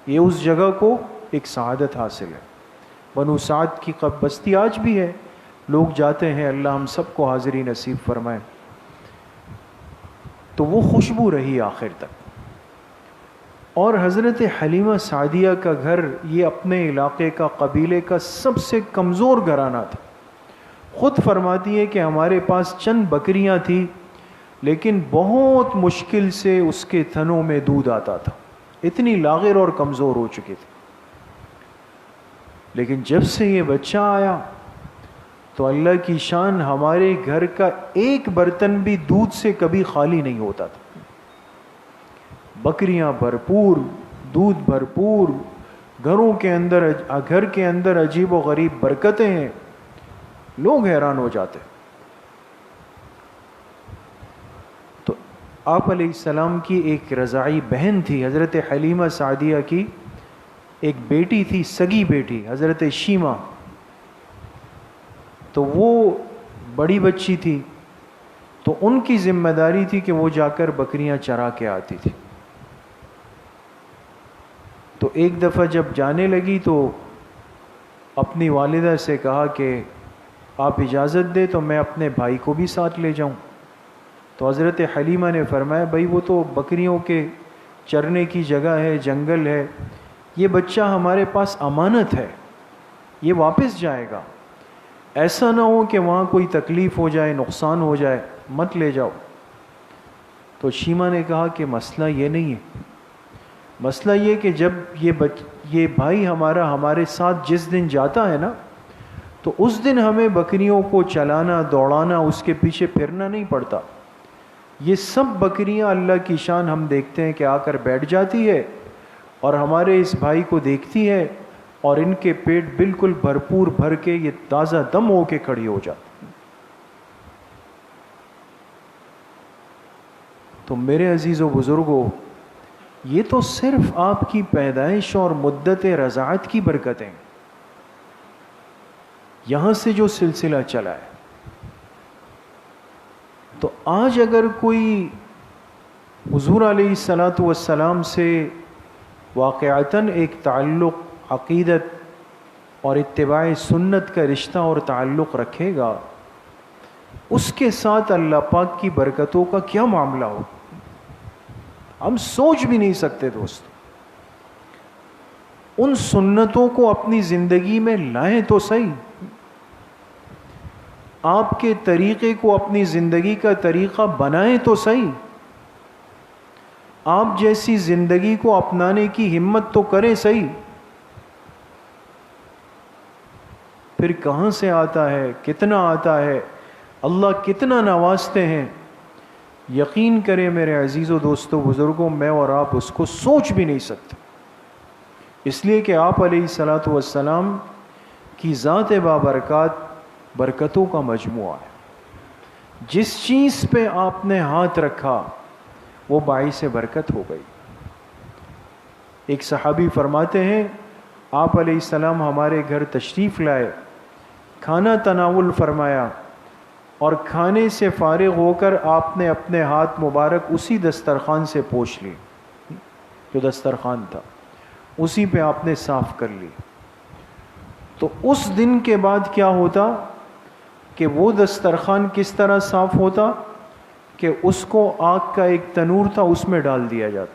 S1: یہ اس جگہ کو ایک سعادت حاصل ہے. بنو سعد کی بستی آج بھی ہے، لوگ جاتے ہیں، اللہ ہم سب کو حاضری نصیب فرمائے. تو وہ خوشبو رہی آخر تک. اور حضرت حلیمہ سعدیہ کا گھر یہ اپنے علاقے کا، قبیلے کا سب سے کمزور گھرانہ تھا. خود فرماتی ہے کہ ہمارے پاس چند بکریاں تھیں، لیکن بہت مشکل سے اس کے تھنوں میں دودھ آتا تھا، اتنی لاغر اور کمزور ہو چکی تھی. لیکن جب سے یہ بچہ آیا تو اللہ کی شان، ہمارے گھر کا ایک برتن بھی دودھ سے کبھی خالی نہیں ہوتا تھا. بکریاں بھرپور، دودھ بھرپور، گھر کے اندر عجیب و غریب برکتیں ہیں، لوگ حیران ہو جاتے. تو آپ علیہ السلام کی ایک رضاعی بہن تھی، حضرت حلیمہ سعدیہ کی ایک بیٹی تھی، سگی بیٹی، حضرت شیمہ. تو وہ بڑی بچی تھی، تو ان کی ذمہ داری تھی کہ وہ جا کر بکریاں چرا کے آتی تھی. تو ایک دفعہ جب جانے لگی تو اپنی والدہ سے کہا کہ آپ اجازت دے تو میں اپنے بھائی کو بھی ساتھ لے جاؤں. تو حضرت حلیمہ نے فرمایا بھائی وہ تو بکریوں کے چرنے کی جگہ ہے، جنگل ہے، یہ بچہ ہمارے پاس امانت ہے، یہ واپس جائے گا، ایسا نہ ہو کہ وہاں کوئی تکلیف ہو جائے، نقصان ہو جائے، مت لے جاؤ. تو شیمہ نے کہا کہ مسئلہ یہ نہیں ہے، مسئلہ یہ کہ جب یہ بھائی ہمارے ساتھ جس دن جاتا ہے نا، تو اس دن ہمیں بکریوں کو چلانا، دوڑانا، اس کے پیچھے پھرنا نہیں پڑتا. یہ سب بکریاں اللہ کی شان ہم دیکھتے ہیں کہ آ کر بیٹھ جاتی ہے اور ہمارے اس بھائی کو دیکھتی ہے، اور ان کے پیٹ بالکل بھرپور بھر کے یہ تازہ دم ہو کے کھڑی ہو جاتی. تو میرے عزیز و بزرگوں، یہ تو صرف آپ کی پیدائش اور مدت رضاعت کی برکتیں، یہاں سے جو سلسلہ چلا ہے. تو آج اگر کوئی حضور علیہ الصلاۃ والسلام سے واقعتاً ایک تعلق عقیدت اور اتباع سنت کا رشتہ اور تعلق رکھے گا، اس کے ساتھ اللہ پاک کی برکتوں کا کیا معاملہ ہو، ہم سوچ بھی نہیں سکتے دوست۔ ان سنتوں کو اپنی زندگی میں لائیں تو صحیح، آپ کے طریقے کو اپنی زندگی کا طریقہ بنائیں تو صحیح، آپ جیسی زندگی کو اپنانے کی ہمت تو کریں صحیح۔ پھر کہاں سے آتا ہے، کتنا آتا ہے، اللہ کتنا نوازتے ہیں، یقین کریں میرے عزیزوں دوستوں بزرگوں، میں اور آپ اس کو سوچ بھی نہیں سکتے، اس لیے کہ آپ علیہ الصلاۃ والسلام کی ذات بابرکات برکتوں کا مجموعہ ہے۔ جس چیز پہ آپ نے ہاتھ رکھا وہ باعث برکت ہو گئی۔ ایک صحابی فرماتے ہیں آپ علیہ السلام ہمارے گھر تشریف لائے، کھانا تناول فرمایا، اور کھانے سے فارغ ہو کر آپ نے اپنے ہاتھ مبارک اسی دسترخوان سے پوچھ لی، جو دسترخوان تھا اسی پہ آپ نے صاف کر لی۔ تو اس دن کے بعد کیا ہوتا کہ وہ دسترخوان کس طرح صاف ہوتا کہ اس کو آگ کا ایک تنور تھا، اس میں ڈال دیا جاتا،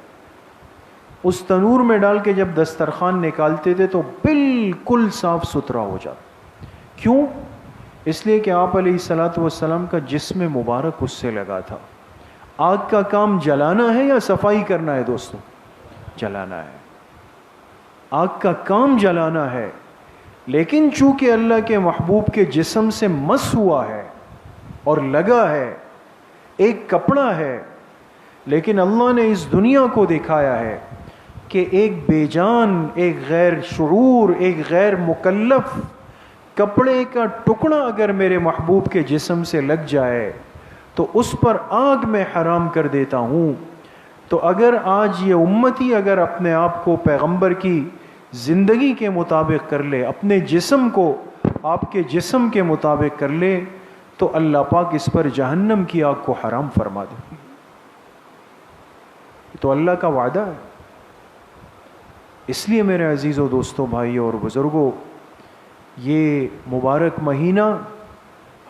S1: اس تنور میں ڈال کے جب دسترخوان نکالتے تھے تو بالکل صاف ستھرا ہو جاتا۔ کیوں؟ اس لیے کہ آپ علیہ الصلاۃ والسلام کا جسم مبارک اس سے لگا تھا۔ آگ کا کام جلانا ہے یا صفائی کرنا ہے دوستوں؟ جلانا ہے، آگ کا کام جلانا ہے، لیکن چونکہ اللہ کے محبوب کے جسم سے مس ہوا ہے اور لگا ہے، ایک کپڑا ہے، لیکن اللہ نے اس دنیا کو دکھایا ہے کہ ایک بے جان، ایک غیر شعور، ایک غیر مکلف کپڑے کا ٹکڑا اگر میرے محبوب کے جسم سے لگ جائے تو اس پر آگ میں حرام کر دیتا ہوں۔ تو اگر آج یہ امتی اگر اپنے آپ کو پیغمبر کی زندگی کے مطابق کر لے، اپنے جسم کو آپ کے جسم کے مطابق کر لے، تو اللہ پاک اس پر جہنم کی آگ کو حرام فرما دے۔ تو اللہ کا وعدہ ہے۔ اس لیے میرے عزیزوں دوستوں بھائیوں اور بزرگوں، یہ مبارک مہینہ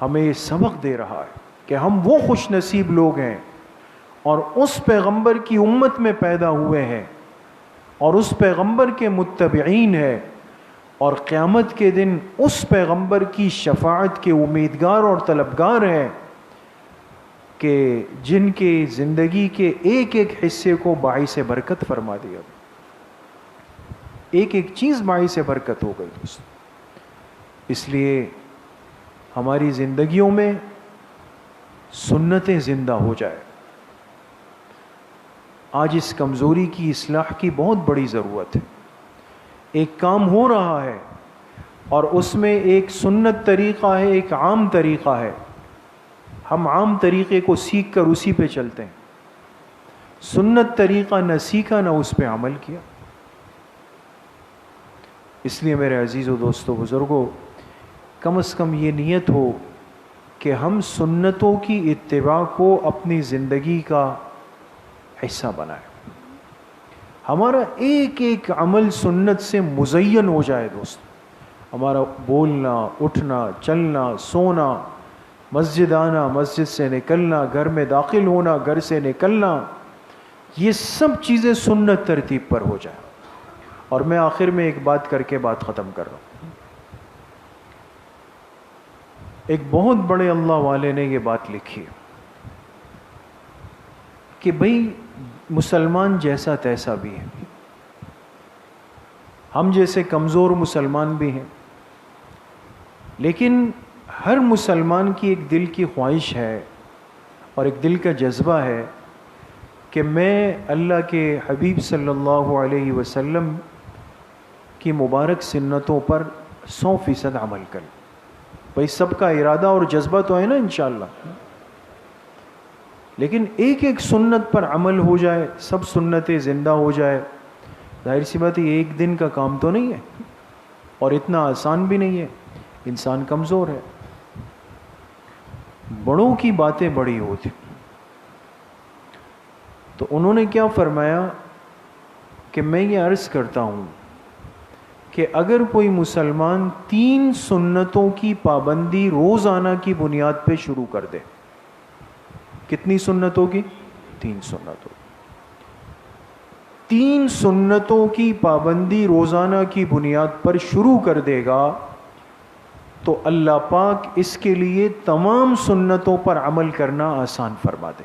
S1: ہمیں سبق دے رہا ہے کہ ہم وہ خوش نصیب لوگ ہیں اور اس پیغمبر کی امت میں پیدا ہوئے ہیں اور اس پیغمبر کے متبعین ہیں، اور قیامت کے دن اس پیغمبر کی شفاعت کے امیدگار اور طلبگار ہیں کہ جن کے زندگی کے ایک ایک حصے کو باعث برکت فرما دیا، ایک ایک چیز باعث برکت ہو گئی دوست۔ اس لیے ہماری زندگیوں میں سنتیں زندہ ہو جائے۔ آج اس کمزوری کی اصلاح کی بہت بڑی ضرورت ہے۔ ایک کام ہو رہا ہے اور اس میں ایک سنت طریقہ ہے، ایک عام طریقہ ہے، ہم عام طریقے کو سیکھ کر اسی پہ چلتے ہیں، سنت طریقہ نہ سیکھا نہ اس پہ عمل کیا۔ اس لیے میرے عزیزوں دوستوں بزرگوں، کم از کم یہ نیت ہو کہ ہم سنتوں کی اتباع کو اپنی زندگی کا حصہ بنائیں، ہمارا ایک ایک عمل سنت سے مزین ہو جائے دوست، ہمارا بولنا، اٹھنا، چلنا، سونا، مسجد آنا، مسجد سے نکلنا، گھر میں داخل ہونا، گھر سے نکلنا، یہ سب چیزیں سنت ترتیب پر ہو جائیں۔ اور میں آخر میں ایک بات کر کے بات ختم کر رہا ہوں۔ ایک بہت بڑے اللہ والے نے یہ بات لکھی کہ بھئی مسلمان جیسا تیسا بھی ہے، ہم جیسے کمزور مسلمان بھی ہیں، لیکن ہر مسلمان کی ایک دل کی خواہش ہے اور ایک دل کا جذبہ ہے کہ میں اللہ کے حبیب صلی اللہ علیہ وسلم کی مبارک سنتوں پر 100% عمل کریں۔ بھئی سب کا ارادہ اور جذبہ تو ہے نا انشاءاللہ، لیکن ایک ایک سنت پر عمل ہو جائے، سب سنتیں زندہ ہو جائے، ظاہر سی بات ہے ایک دن کا کام تو نہیں ہے اور اتنا آسان بھی نہیں ہے، انسان کمزور ہے، بڑوں کی باتیں بڑی ہوتی۔ تو انہوں نے کیا فرمایا کہ میں یہ عرض کرتا ہوں کہ اگر کوئی مسلمان 3 سنتوں کی پابندی روزانہ کی بنیاد پہ شروع کر دے، کتنی سنتوں کی؟ 3 سنتوں، 3 سنتوں کی پابندی روزانہ کی بنیاد پر شروع کر دے گا تو اللہ پاک اس کے لیے تمام سنتوں پر عمل کرنا آسان فرما دے۔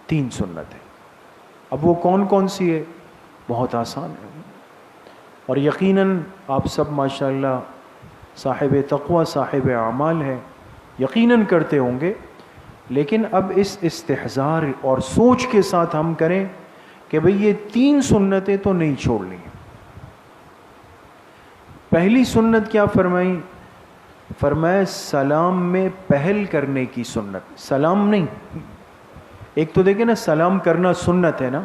S1: 3 سنتیں، اب وہ کون کون سی ہے؟ بہت آسان ہے، اور یقیناً آپ سب ماشاءاللہ صاحب تقوی صاحب اعمال ہیں، یقیناً کرتے ہوں گے، لیکن اب اس استحضار اور سوچ کے ساتھ ہم کریں کہ بھئی یہ 3 سنتیں تو نہیں چھوڑنی۔ پہلی سنت کیا فرمائی؟ فرمایا سلام میں پہل کرنے کی سنت۔ سلام نہیں، ایک تو دیکھیں نا سلام کرنا سنت ہے نا،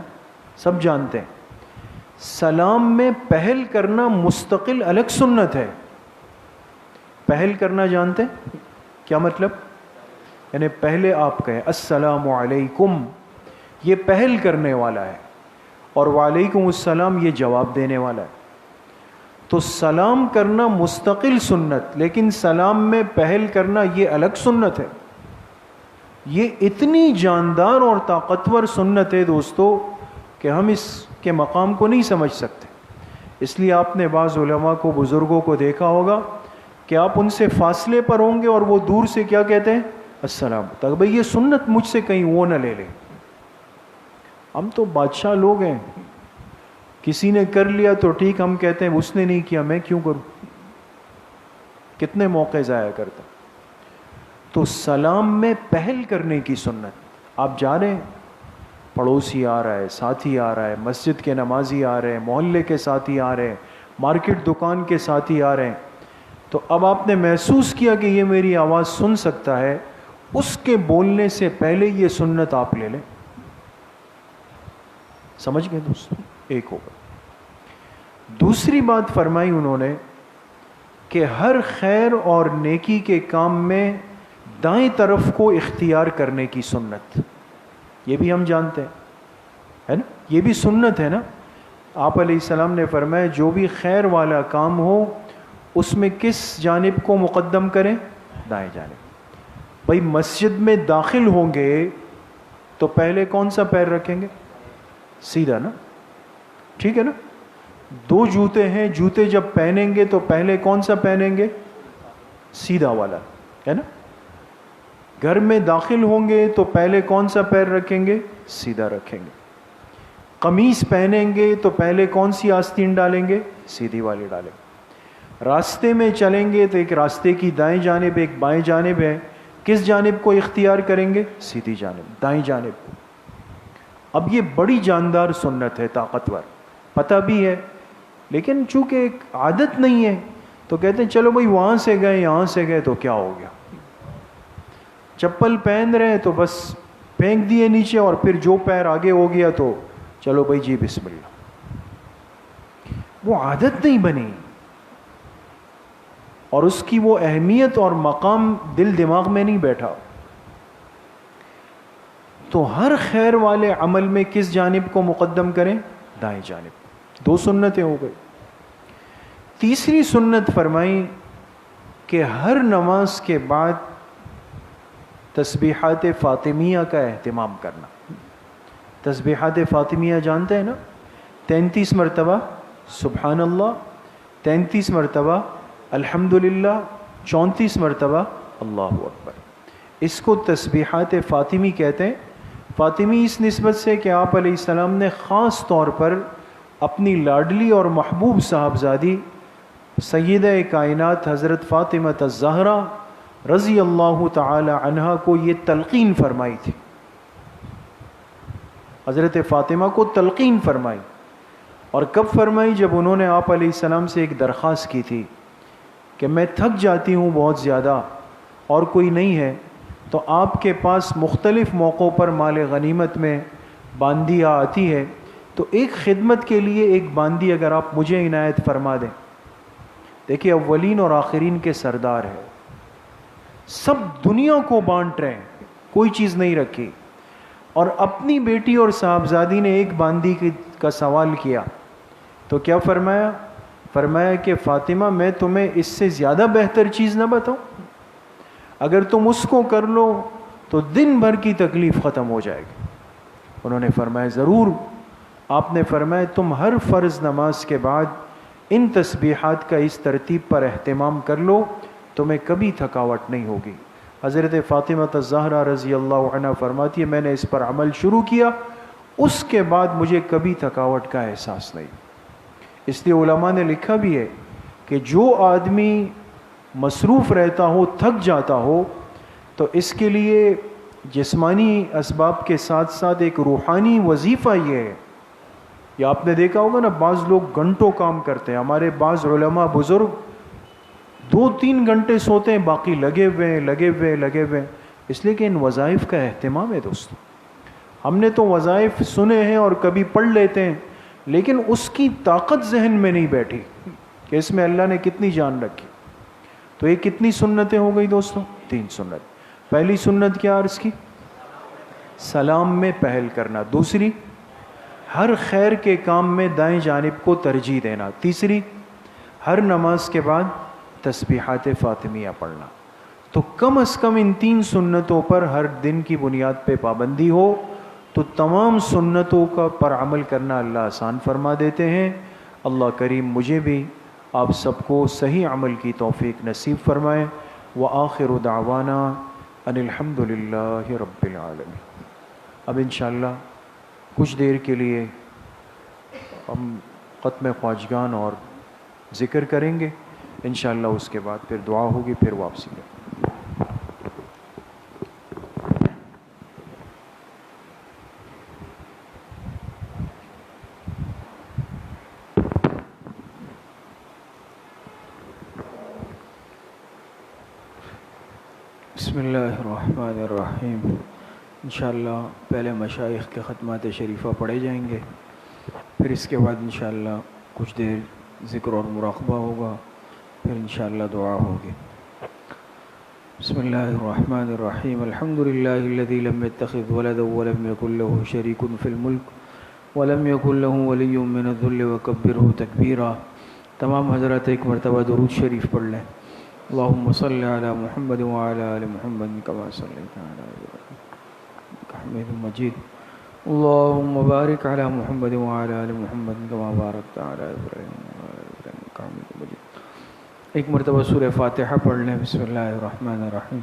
S1: سب جانتے ہیں، سلام میں پہل کرنا مستقل الگ سنت ہے۔ پہل کرنا جانتے ہیں کیا مطلب؟ یعنی پہلے آپ کہیں السلام علیکم، یہ پہل کرنے والا ہے، اور وعلیکم السلام یہ جواب دینے والا ہے۔ تو سلام کرنا مستقل سنت، لیکن سلام میں پہل کرنا یہ الگ سنت ہے۔ یہ اتنی جاندار اور طاقتور سنت ہے دوستو کہ ہم اس کے مقام کو نہیں سمجھ سکتے۔ اس لیے آپ نے بعض علماء کو، بزرگوں کو دیکھا ہوگا کہ آپ ان سے فاصلے پر ہوں گے اور وہ دور سے کیا کہتے ہیں؟ السلام، تک بھئی یہ سنت مجھ سے کہیں وہ نہ لے لیں۔ ہم تو بادشاہ لوگ ہیں، کسی نے کر لیا تو ٹھیک، ہم کہتے ہیں اس نے نہیں کیا میں کیوں کروں؟ کتنے موقع ضائع کرتا۔ تو سلام میں پہل کرنے کی سنت۔ آپ جا رہے ہیں، پڑوسی آ رہا ہے، ساتھی آ رہا ہے، مسجد کے نمازی آ رہے ہیں، محلے کے ساتھی آ رہے ہیں، مارکیٹ دکان کے ساتھی آ رہے ہیں، تو اب آپ نے محسوس کیا کہ یہ میری آواز سن سکتا ہے، اس کے بولنے سے پہلے یہ سنت آپ لے لیں۔ سمجھ گئے دوستو؟ ایک ہوگا۔ دوسری بات فرمائی انہوں نے کہ ہر خیر اور نیکی کے کام میں دائیں طرف کو اختیار کرنے کی سنت۔ یہ بھی ہم جانتے ہیں، ہے نا، یہ بھی سنت ہے نا۔ آپ علیہ السلام نے فرمایا جو بھی خیر والا کام ہو اس میں کس جانب کو مقدم کریں؟ دائیں جانب۔ بھائی مسجد میں داخل ہوں گے تو پہلے کون سا پیر رکھیں گے؟ سیدھا نا، ٹھیک ہے نا۔ 2 جوتے ہیں، جوتے جب پہنیں گے تو پہلے کون سا پہنیں گے؟ سیدھا والا، ہے نا۔ گھر میں داخل ہوں گے تو پہلے کون سا پیر رکھیں گے؟ سیدھا رکھیں گے۔ قمیص پہنیں گے تو پہلے کون سی آستین ڈالیں گے؟ سیدھی والی ڈالیں گے۔ راستے میں چلیں گے تو ایک راستے کی دائیں جانب ایک بائیں جانب ہے، کس جانب کو اختیار کریں گے؟ سیدھی جانب، دائیں جانب کو۔ اب یہ بڑی جاندار سنت ہے، طاقتور، پتہ بھی ہے، لیکن چونکہ ایک عادت نہیں ہے تو کہتے ہیں چلو بھائی وہاں سے گئے یہاں سے گئے تو کیا ہو گیا، چپل پہن رہے ہیں تو بس پھینک دیے نیچے، اور پھر جو پیر آگے ہو گیا تو چلو بھائی جی بسم اللہ۔ وہ عادت نہیں بنی، اور اس کی وہ اہمیت اور مقام دل دماغ میں نہیں بیٹھا۔ تو ہر خیر والے عمل میں کس جانب کو مقدم کریں؟ دائیں جانب۔ 2 سنتیں ہو گئی۔ تیسری سنت فرمائی کہ ہر نماز کے بعد تسبیحات فاطمیہ کا اہتمام کرنا۔ تسبیحات فاطمیہ جانتے ہیں نا؟ 33 مرتبہ سبحان اللہ، 33 مرتبہ الحمدللہ، 34 مرتبہ اللہ اکبر۔ اس کو تسبیحات فاطمی کہتے ہیں۔ فاطمی اس نسبت سے کہ آپ علیہ السلام نے خاص طور پر اپنی لاڈلی اور محبوب صاحبزادی سیدہ کائنات حضرت فاطمہ الزہرا رضی اللہ تعالی عنہا کو یہ تلقین فرمائی تھی۔ حضرت فاطمہ کو تلقین فرمائی، اور کب فرمائی؟ جب انہوں نے آپ علیہ السلام سے ایک درخواست کی تھی کہ میں تھک جاتی ہوں بہت زیادہ اور کوئی نہیں ہے، تو آپ کے پاس مختلف موقعوں پر مال غنیمت میں باندیا آتی ہے، تو ایک خدمت کے لیے ایک باندی اگر آپ مجھے عنایت فرما دیں۔ دیکھیے اولین اور آخرین کے سردار ہیں، سب دنیا کو بانٹ رہے ہیں، کوئی چیز نہیں رکھی، اور اپنی بیٹی اور صاحبزادی نے ایک باندی کا سوال کیا تو کیا فرمایا؟ فرمایا کہ فاطمہ میں تمہیں اس سے زیادہ بہتر چیز نہ بتاؤں؟ اگر تم اس کو کر لو تو دن بھر کی تکلیف ختم ہو جائے گی۔ انہوں نے فرمایا ضرور۔ آپ نے فرمایا تم ہر فرض نماز کے بعد ان تسبیحات کا اس ترتیب پر اہتمام کر لو، تمہیں کبھی تھکاوٹ نہیں ہوگی۔ حضرت فاطمہ الزہرا رضی اللہ عنہ فرماتی ہے میں نے اس پر عمل شروع کیا، اس کے بعد مجھے کبھی تھکاوٹ کا احساس نہیں۔ اس لیے علماء نے لکھا بھی ہے کہ جو آدمی مصروف رہتا ہو، تھک جاتا ہو، تو اس کے لیے جسمانی اسباب کے ساتھ ساتھ ایک روحانی وظیفہ یہ ہے۔ یا آپ نے دیکھا ہوگا نا، بعض لوگ گھنٹوں کام کرتے ہیں، ہمارے بعض علماء بزرگ 2-3 گھنٹے سوتے ہیں، باقی لگے ہوئے ہیں، اس لیے کہ ان وظائف کا اہتمام ہے۔ دوستو ہم نے تو وظائف سنے ہیں اور کبھی پڑھ لیتے ہیں، لیکن اس کی طاقت ذہن میں نہیں بیٹھی کہ اس میں اللہ نے کتنی جان رکھی۔ تو یہ کتنی سنتیں ہو گئی دوستو؟ 3 سنت۔ پہلی سنت کیا عرض کی؟ سلام میں پہل کرنا۔ دوسری، ہر خیر کے کام میں دائیں جانب کو ترجیح دینا۔ تیسری، ہر نماز کے بعد تسبیحات فاطمیہ پڑھنا۔ تو کم از کم ان 3 سنتوں پر ہر دن کی بنیاد پہ پابندی ہو تو تمام سنتوں کا پر عمل کرنا اللہ آسان فرما دیتے ہیں۔ اللہ کریم مجھے بھی آپ سب کو صحیح عمل کی توفیق نصیب فرمائے۔ وآخر دعوانا ان الحمد للہ رب العالمین۔ اب انشاءاللہ کچھ دیر کے لیے ہم ختم خواجگان اور ذکر کریں گے، انشاءاللہ اس کے بعد پھر دعا ہوگی، پھر واپسی کریں۔ بسم اللہ الرحمن الرحیم۔ انشاءاللہ پہلے مشائخ کے ختمات شریفہ پڑھے جائیں گے، پھر اس کے بعد انشاءاللہ کچھ دیر ذکر اور مراقبہ ہوگا، پھر انشاءاللہ دعا ہوگی۔ بسم اللہ الرحمن الرحیم۔ الحمد للہ الذی لم يتخذ ولدا ولم يكن له شریک فی الملک ولم يكن له ولی من الذل وکبرہ تکبیرا۔ تمام حضرات ایک مرتبہ درود شریف پڑھ لیں۔ اللہم صلی علی محمد وعلی آل محمد کما صلیت علی ابراہیم انک حمید مجید۔ اللہم بارک علی محمد وعلی آل محمد کما بارکت علی ابراہیم وعلی آل ابراہیم انک حمید مجید۔ ایک مرتبہ سورہ فاتحہ پڑھ لیں۔ بسم اللہ الرحمن الرحیم۔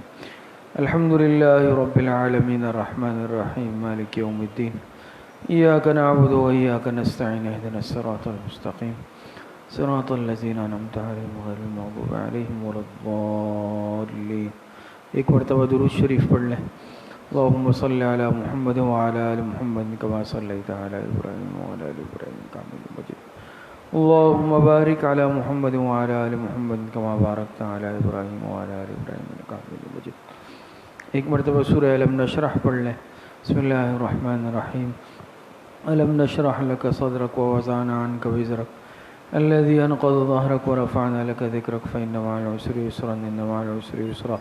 S1: الحمد للہ رب العالمین الرحمن الرحیم مالک یوم الدین ایاک نعبد و ایاک نستعین اہدنا الصراط المستقیم صراط الذین انعمت علیہم غیر المغضوب علیہم ولا الضالین۔ ایک مرتبہ درود شریف پڑھ لیں۔ اللہم صلی علی محمد وعلی آل محمد کما صلیت علی ابراہیم وعلی آل ابراہیم انک حمید مجید۔ اللہم بارک علی محمد وعلی آل محمد کما بارکت علی ابراہیم وعلی آل ابراہیم انک حمید مجید۔ ایک مرتبہ سورہ علم نشرح پڑھ لیں۔ بسم اللہ الرحمن الرحیم۔ علم نشرح لک صدرک ووضعنا عنک وزرک الذي انقض ظهرك ورفعنا لك ذكرك فإن مع العسر يسرا إن مع العسر يسرا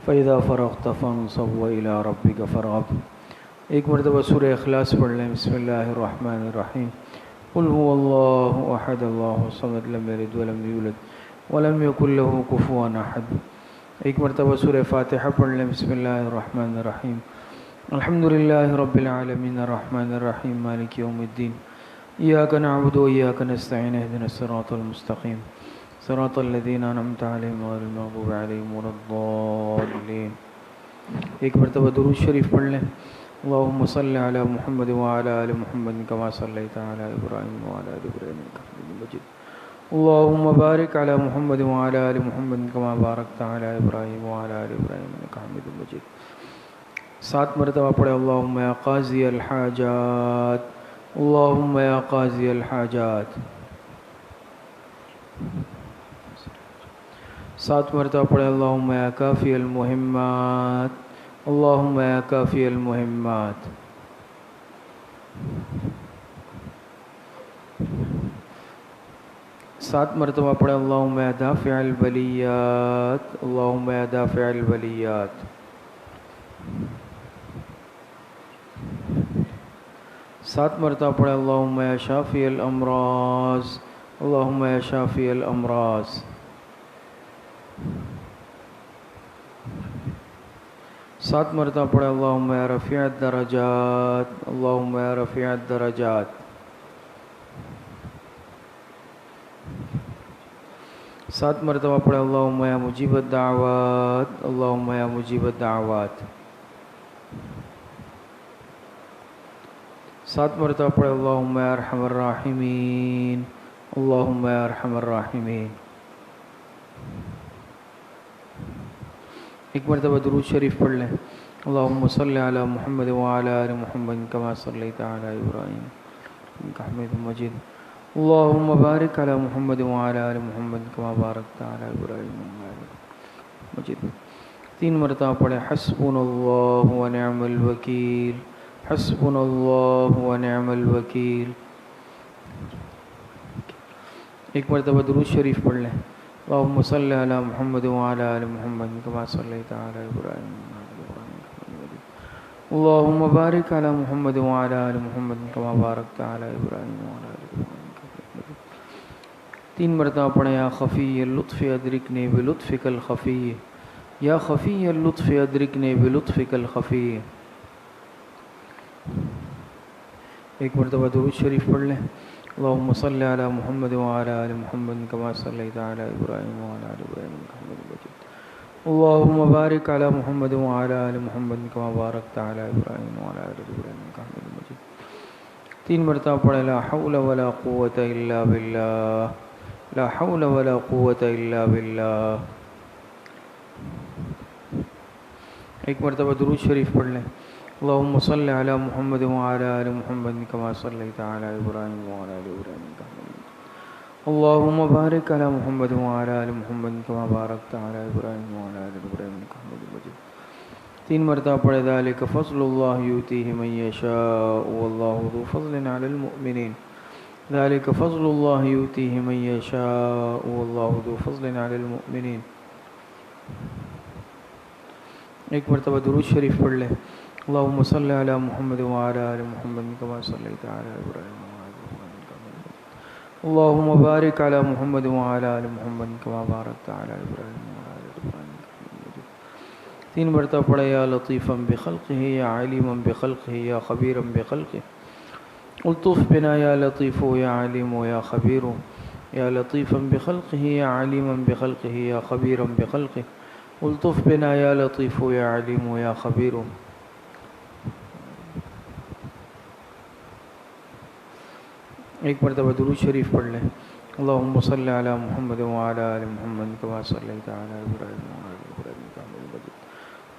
S1: فإذا فرغت فانصب وإلى ربك فارغب۔ ایک مرتبہ سورہ اخلاص پڑھ لیں۔ بسم اللہ الرحمن الرحیم۔ قل هو اللہ احد اللہ الصمد لم یلد ولم یولد ولم یکن له کفوا احد۔ ایک مرتبہ سورہ فاتحہ پڑھ لیں۔ بسم اللہ الرحمن الرحیم۔ الحمد للہ رب العالمین الرحمن الرحیم مالک یوم الدین ایاک نعبد و ایاک نستعین اہدنا الصراط المستقیم صراط الذین انعمت علیہم غیر المغضوب علیہم ولا الضالین۔ ایک مرتبہ درود شریف پڑھ لیں۔ اللہم صلی علی محمد وعلی آل محمد کما صلیت علی ابراہیم وعلی آل ابراہیم انک حمید مجید۔ اللہم بارک علی محمد وعلی آل محمد کما بارکت علی ابراہیم وعلی آل ابراہیم انک حمید مجید۔ 7 مرتبہ پڑھے۔ اللہم یا قاضی الحاجات، اللہم یا قاضی الحاجات۔ 7 مرتبہ پڑھے۔ اللہم یا کافی المہمات، اللہم یا کافی المہمات۔ 7 مرتبہ پڑھے۔ اللہم یا دافع البلیات، اللہم یا دافع البلیات۔ 7 مرتبہ پڑھے اللہم یا شافی الامراض، اللہم یا شافی الامراض۔ 7 مرتبہ پڑھے اللہم یا رفیع الدرجات، اللہم یا رفیع الدرجات۔ 7 مرتبہ پڑھے اللہم یا مجیب الدعوات، اللہم یا مجیب الدعوات۔ 7 مرتبہ پڑھے اللہم یا ارحم الراحمین، اللہم یا ارحم الراحمین۔ 1 مرتبہ درود شریف پڑھ لیں، اللہم صلی علی محمد وعلی آل محمد کما صلیت علی ابراہیم انک حمید مجید، اللہم بارک علی محمد وعلی آل محمد کما بارکت علی ابراہیم انک حمید مجید۔ 3 مرتبہ پڑھیں حسبنا اللہ ونعم الوکیل، حسبنا اللہ ونعم الوکیل۔ 1 مرتبہ درود شریف پڑھ لیں، اللہم صلی علی محمد وعلی آل محمد کما صلیت علی ابراہیم اللہم بارک علی محمد وعلی آل محمد کما بارکت علی ابراہیم وعلی آل ابراہیم۔ 3 مرتبہ پڑھیں یا خفی اللطف ادرکنی بلطفک الخفی، یا خفی اللطف ادرکنی بلطفک الخفی۔ 1 مرتبہ درود شریف پڑھ لیں، اللہم صلی علی محمد وعلی آل محمد کما صلیت علی ابراہیم وعلی آل ابراہیم انک حمید مجید، اللہم بارک علی محمد وعلی آل محمد کما بارکت علی ابراہیم وعلی آل ابراہیم انک حمید مجید۔ 3 مرتبہ پڑھیں لا حول ولا قوة الا باللہ، لا حول ولا قوة الا باللہ۔ 1 مرتبہ درود شریف پڑھ لیں، اللہم صلی علی محمد وعلی آل محمد کما صلیت علی ابراہیم وعلی آل ابراہیم انک حمید مجید، اللہم بارک علی محمد وعلی آل محمد کما بارکت علی ابراہیم وعلی آل ابراہیم انک حمید مجید۔ 3 مرتبہ پڑھے ذالک فضل اللہ یؤتیہ من یشاء واللہ ذو فضل علی المؤمنین، ذالک فضل اللہ یؤتیہ من یشاء واللہ ذو فضل علی المؤمنین۔ 1 مرتبہ درود شریف پڑھ لیں، اللہم صلی علی محمد وعلی آل محمد کما صلیت علی ابراہیم وعلی آل ابراہیم انک حمید مجید، اللہم بارک علی محمد وعلی آل محمد کما بارکت علی ابراہیم وعلی آل ابراہیم انک حمید مجید۔ 3 مرتبہ پڑھے یا لطیفا بخلقہ یا علیما بخلقہ یا خبیرا بخلقہ، الطف بنا یا لطیف یا علیم یا خبیر، یا لطیفا بخلقہ یا علیما بخلقہ یا خبیرا بخلقہ، الطف بنا یا لطیف یا علیم یا خبیر۔ 1 مرتبہ درود شریف پڑھ لیں، اللہم صلی علی محمد وعلی آل محمد کما صلیت علی ابراہیم وعلی آل ابراہیم انک حمید مجید،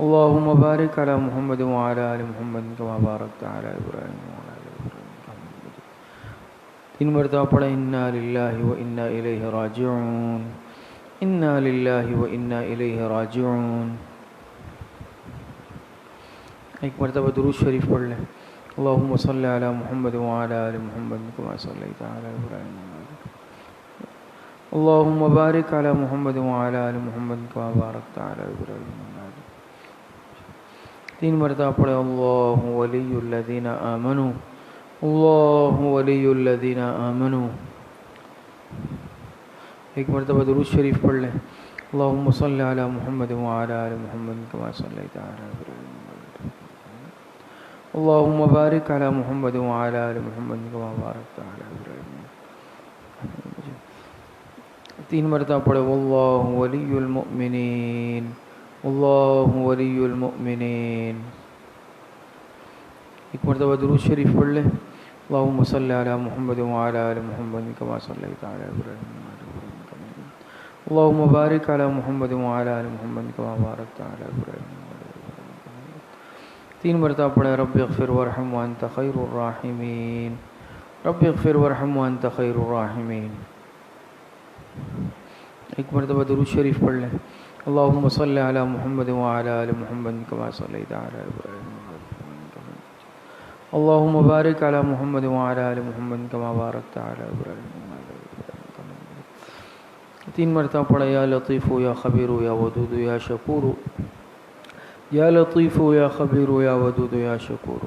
S1: اللہم بارک علی محمد وعلی آل محمد کما بارکت علی ابراہیم وعلی آل ابراہیم انک حمید مجید۔ 3 مرتبہ پڑھیں انا للہ و انا الیہ راجعون، انا للہ و انا الیہ راجعون۔ 1 مرتبہ درود شریف پڑھ لیں، اللہم صلی علی محمد وعلی آل محمد کما صلیت علی ابراہیم اللہم بارک علی محمد وعلی آل محمد کما بارکت علی ابراہیم۔ 3 مرتبہ پڑھے اللہ ولی الذین آمنوا، اللہ ولی الذین آمنوا۔ 1 مرتبہ درود شریف پڑھ لیں، اللہم صلی علی محمد وعلی آل محمد کما صلیت علی ابراہیم اللہم بارک علی محمد وعلی آل محمد کما بارکت علی ابراہیم۔ 3 مرتبہ پڑھے واللہ ولی المؤمنین، اللہ ولی المؤمنین۔ 1 مرتبہ درود شریف پڑھ لیں، اللہم صلی علی محمد وعلی آل محمد کما صلیت علی ابراہیم اللہم بارک علی محمد وعلی آل محمد کما بارکت علی ابراہیم۔ 3 مرتبہ پڑھے رب اغفر وارحم وانت خیر الراحمین، رب اغفر وارحم وانت خیر الراحمین۔ 1 مرتبہ درود شریف پڑھ لیں، اللہم صلی علی محمد وعلی آل محمد کما صلیت علی ابراہیم اللہم بارک علی محمد وعلی آل محمد کما بارکت علی ابراہیم۔ 3 مرتبہ پڑھے یا لطیف یا خبیر یا ودود یا شکور، یا لطیف یا خبیر یا ودود یا شکور۔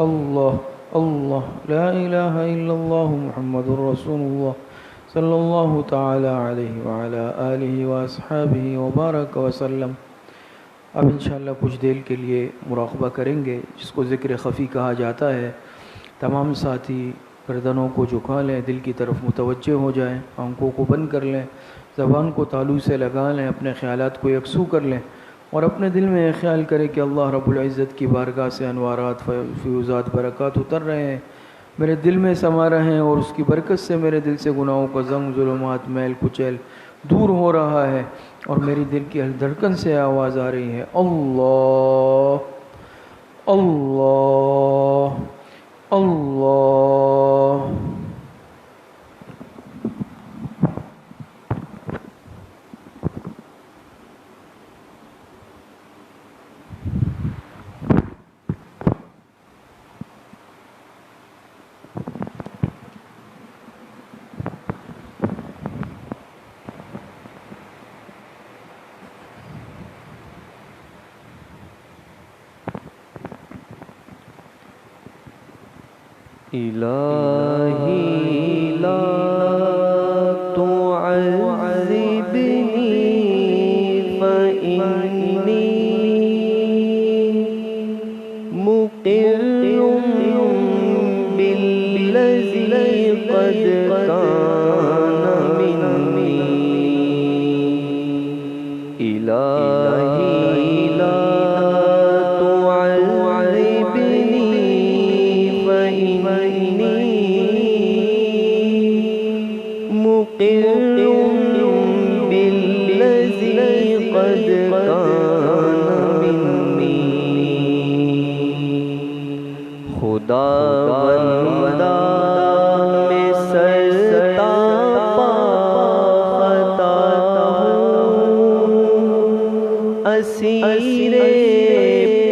S1: اللہ اللہ لا الہ الا اللہ محمد رسول اللہ صلی اللہ تعالی علیہ وعلا آلہ واصحابہ وبارک وسلم۔ اب انشاءاللہ کچھ دیر کے لیے مراقبہ کریں گے، جس کو ذکر خفی کہا جاتا ہے۔ تمام ساتھی گردنوں کو جھکا لیں، دل کی طرف متوجہ ہو جائیں، آنکھوں کو بند کر لیں، زبان کو تالو سے لگا لیں، اپنے خیالات کو یکسو کر لیں اور اپنے دل میں یہ خیال کریں کہ اللہ رب العزت کی بارگاہ سے انوارات، فیوزات، برکات اتر رہے ہیں، میرے دل میں سما رہے ہیں، اور اس کی برکت سے میرے دل سے گناہوں کا زنگ، ظلمات، میل کچیل دور ہو رہا ہے، اور میری دل کی ہر دھڑکن سے آواز آ رہی ہے اللہ اللہ اللہ۔
S2: الہی لا تعذبنی فإنی مقر بالذی قد کان منی۔ الہی لا تعذبنی مقر بالذی قد کان منی۔ خدا بندہ میں سرتاپا خطا ہوں، اسیر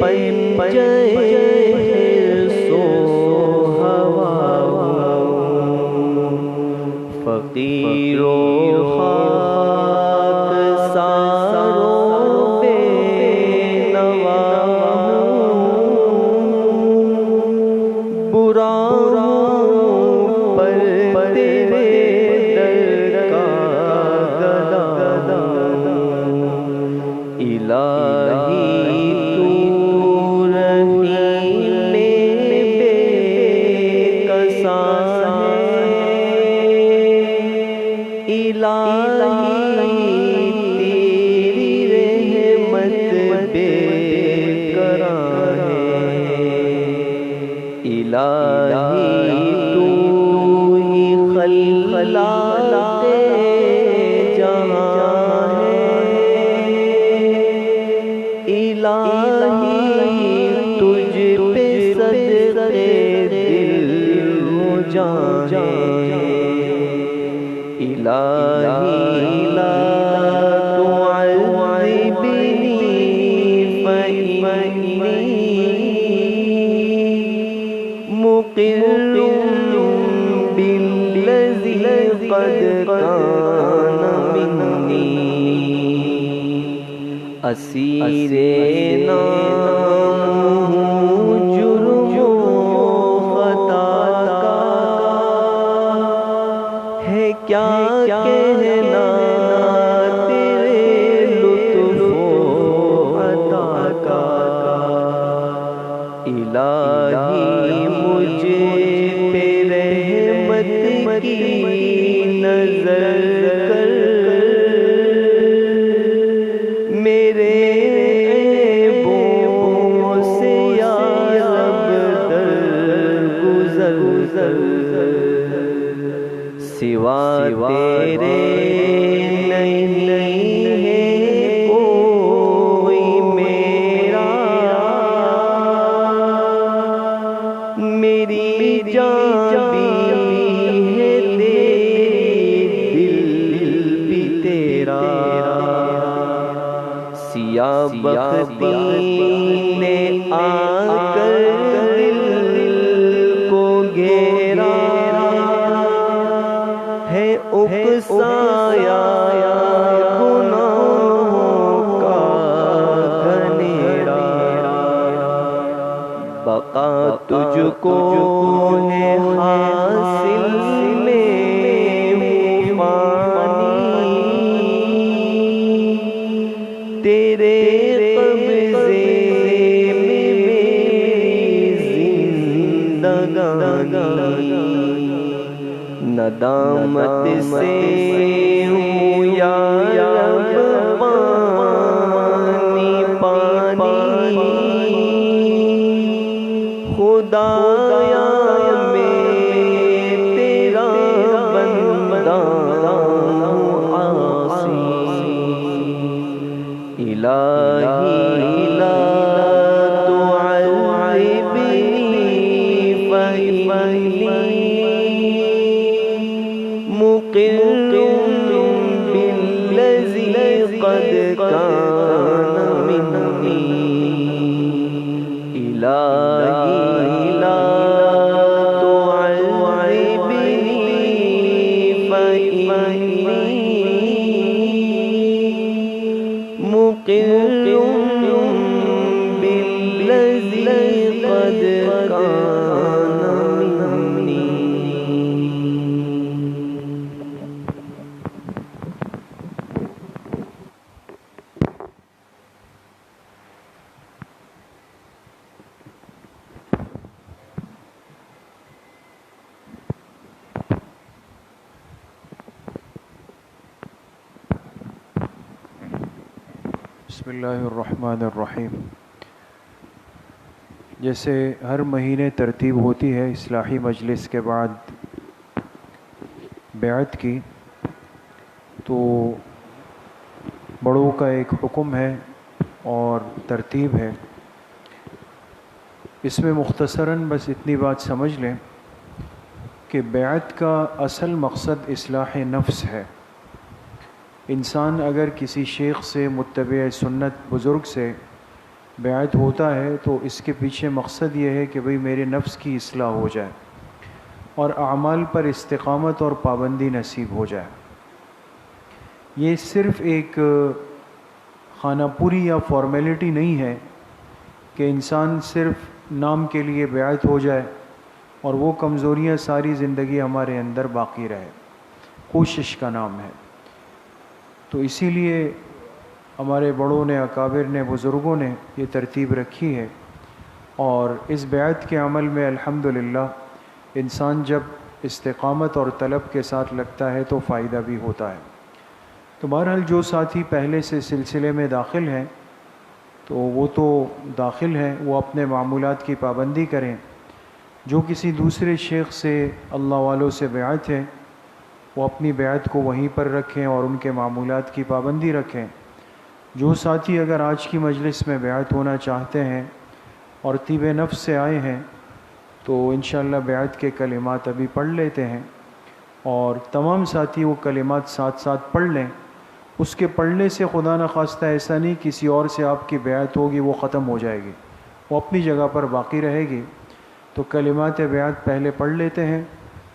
S2: پنجہ سو ہوا ہوں، فقیر و خاک سار و بے نوا ہوں، برا ہوں پر تیرے در کا گدا ہوں۔ الہی تو رحیم بے کسا ہے، الہی تیری رحمت بے کرا ہے، الہی تو ہی خلاق جہاں ہے، الہی تجھ پہ صدقے دل ہو جائیں۔ الہی لا تعذبنی فإنی مقر بالذی قد کان منی۔ اسیر نام ہوں جرم و خطا کا، ہے کیا کہنا تیرے لطف و عطا کا۔ الہی مجھ پہ رحمت کی نظر کر، میرے عیبوں سے یا رب درگزر، سوا تیرے نہیں ہے کوئی میرا، میری جان بھی ہے تیری، دل بھی تیرا۔ سیاہ بختی نے آ کر دل کو گھیرا ہے، اکسایا گناہوں کا گھنیرا۔ بقا بقا تجھ کو ہے حاصل میں فانی، تیرے قبضے میں زندگانی، ندامت سے ہوں یا رب پانی پانی، خدایا میں تیرا بندہ عاصی، الہی لا تعذبنی فإنی مقر بالذی قد کان منی، الہی لا تعذبنی فإنی مقر بالذی قد کان منی۔
S1: بسم اللہ الرحمن الرحیم۔ جیسے ہر مہینے ترتیب ہوتی ہے اصلاحی مجلس کے بعد بیعت کی، تو بڑوں کا ایک حکم ہے اور ترتیب ہے۔ اس میں مختصراً بس اتنی بات سمجھ لیں کہ بیعت کا اصل مقصد اصلاح نفس ہے۔ انسان اگر کسی شیخ سے، متبع سنت بزرگ سے بیعت ہوتا ہے تو اس کے پیچھے مقصد یہ ہے کہ بھئی میرے نفس کی اصلاح ہو جائے اور اعمال پر استقامت اور پابندی نصیب ہو جائے۔ یہ صرف ایک خانہ پوری یا فارمیلٹی نہیں ہے کہ انسان صرف نام کے لیے بیعت ہو جائے اور وہ کمزوریاں ساری زندگی ہمارے اندر باقی رہے۔ کوشش کا نام ہے۔ تو اسی لیے ہمارے بڑوں نے، اکابر نے، بزرگوں نے یہ ترتیب رکھی ہے، اور اس بیعت کے عمل میں الحمدللہ انسان جب استقامت اور طلب کے ساتھ لگتا ہے تو فائدہ بھی ہوتا ہے۔ تو بہرحال جو ساتھی پہلے سے سلسلے میں داخل ہیں تو وہ تو داخل ہیں، وہ اپنے معمولات کی پابندی کریں۔ جو کسی دوسرے شیخ سے، اللہ والوں سے بیعت ہے، وہ اپنی بیعت کو وہیں پر رکھیں اور ان کے معمولات کی پابندی رکھیں۔ جو ساتھی اگر آج کی مجلس میں بیعت ہونا چاہتے ہیں اور طیب نفس سے آئے ہیں تو انشاءاللہ بیعت کے کلمات ابھی پڑھ لیتے ہیں، اور تمام ساتھی وہ کلمات ساتھ ساتھ پڑھ لیں۔ اس کے پڑھنے سے خدا نخواستہ ایسا نہیں کسی اور سے آپ کی بیعت ہوگی وہ ختم ہو جائے گی، وہ اپنی جگہ پر باقی رہے گی۔ تو کلمات بیعت پہلے پڑھ لیتے ہیں،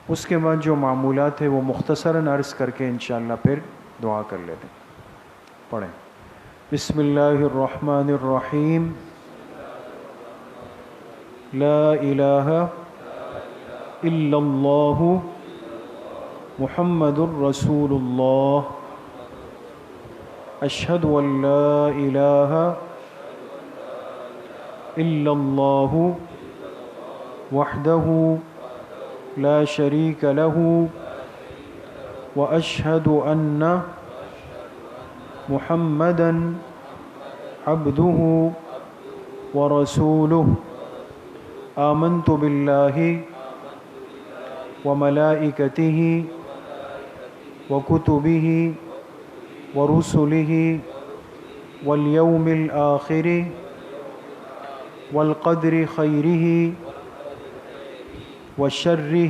S1: اس کے بعد جو معمولات ہے وہ مختصراً عرض کر کے انشاءاللہ پھر دعا کر لیتے ہیں۔ پڑھیں۔ بسم اللہ الرحمن الرحیم۔ لا الہ الا اللہ محمد الرسول اللہ، اشہد ان لا الہ الا اللہ وحدہ لا شریک لہ، واشہد ان محمدا عبدہ ورسولہ، آمنت باللہ وملائکتہ وکتبہ ورسلہ والیوم الآخر والقدر خیرہ وشرہ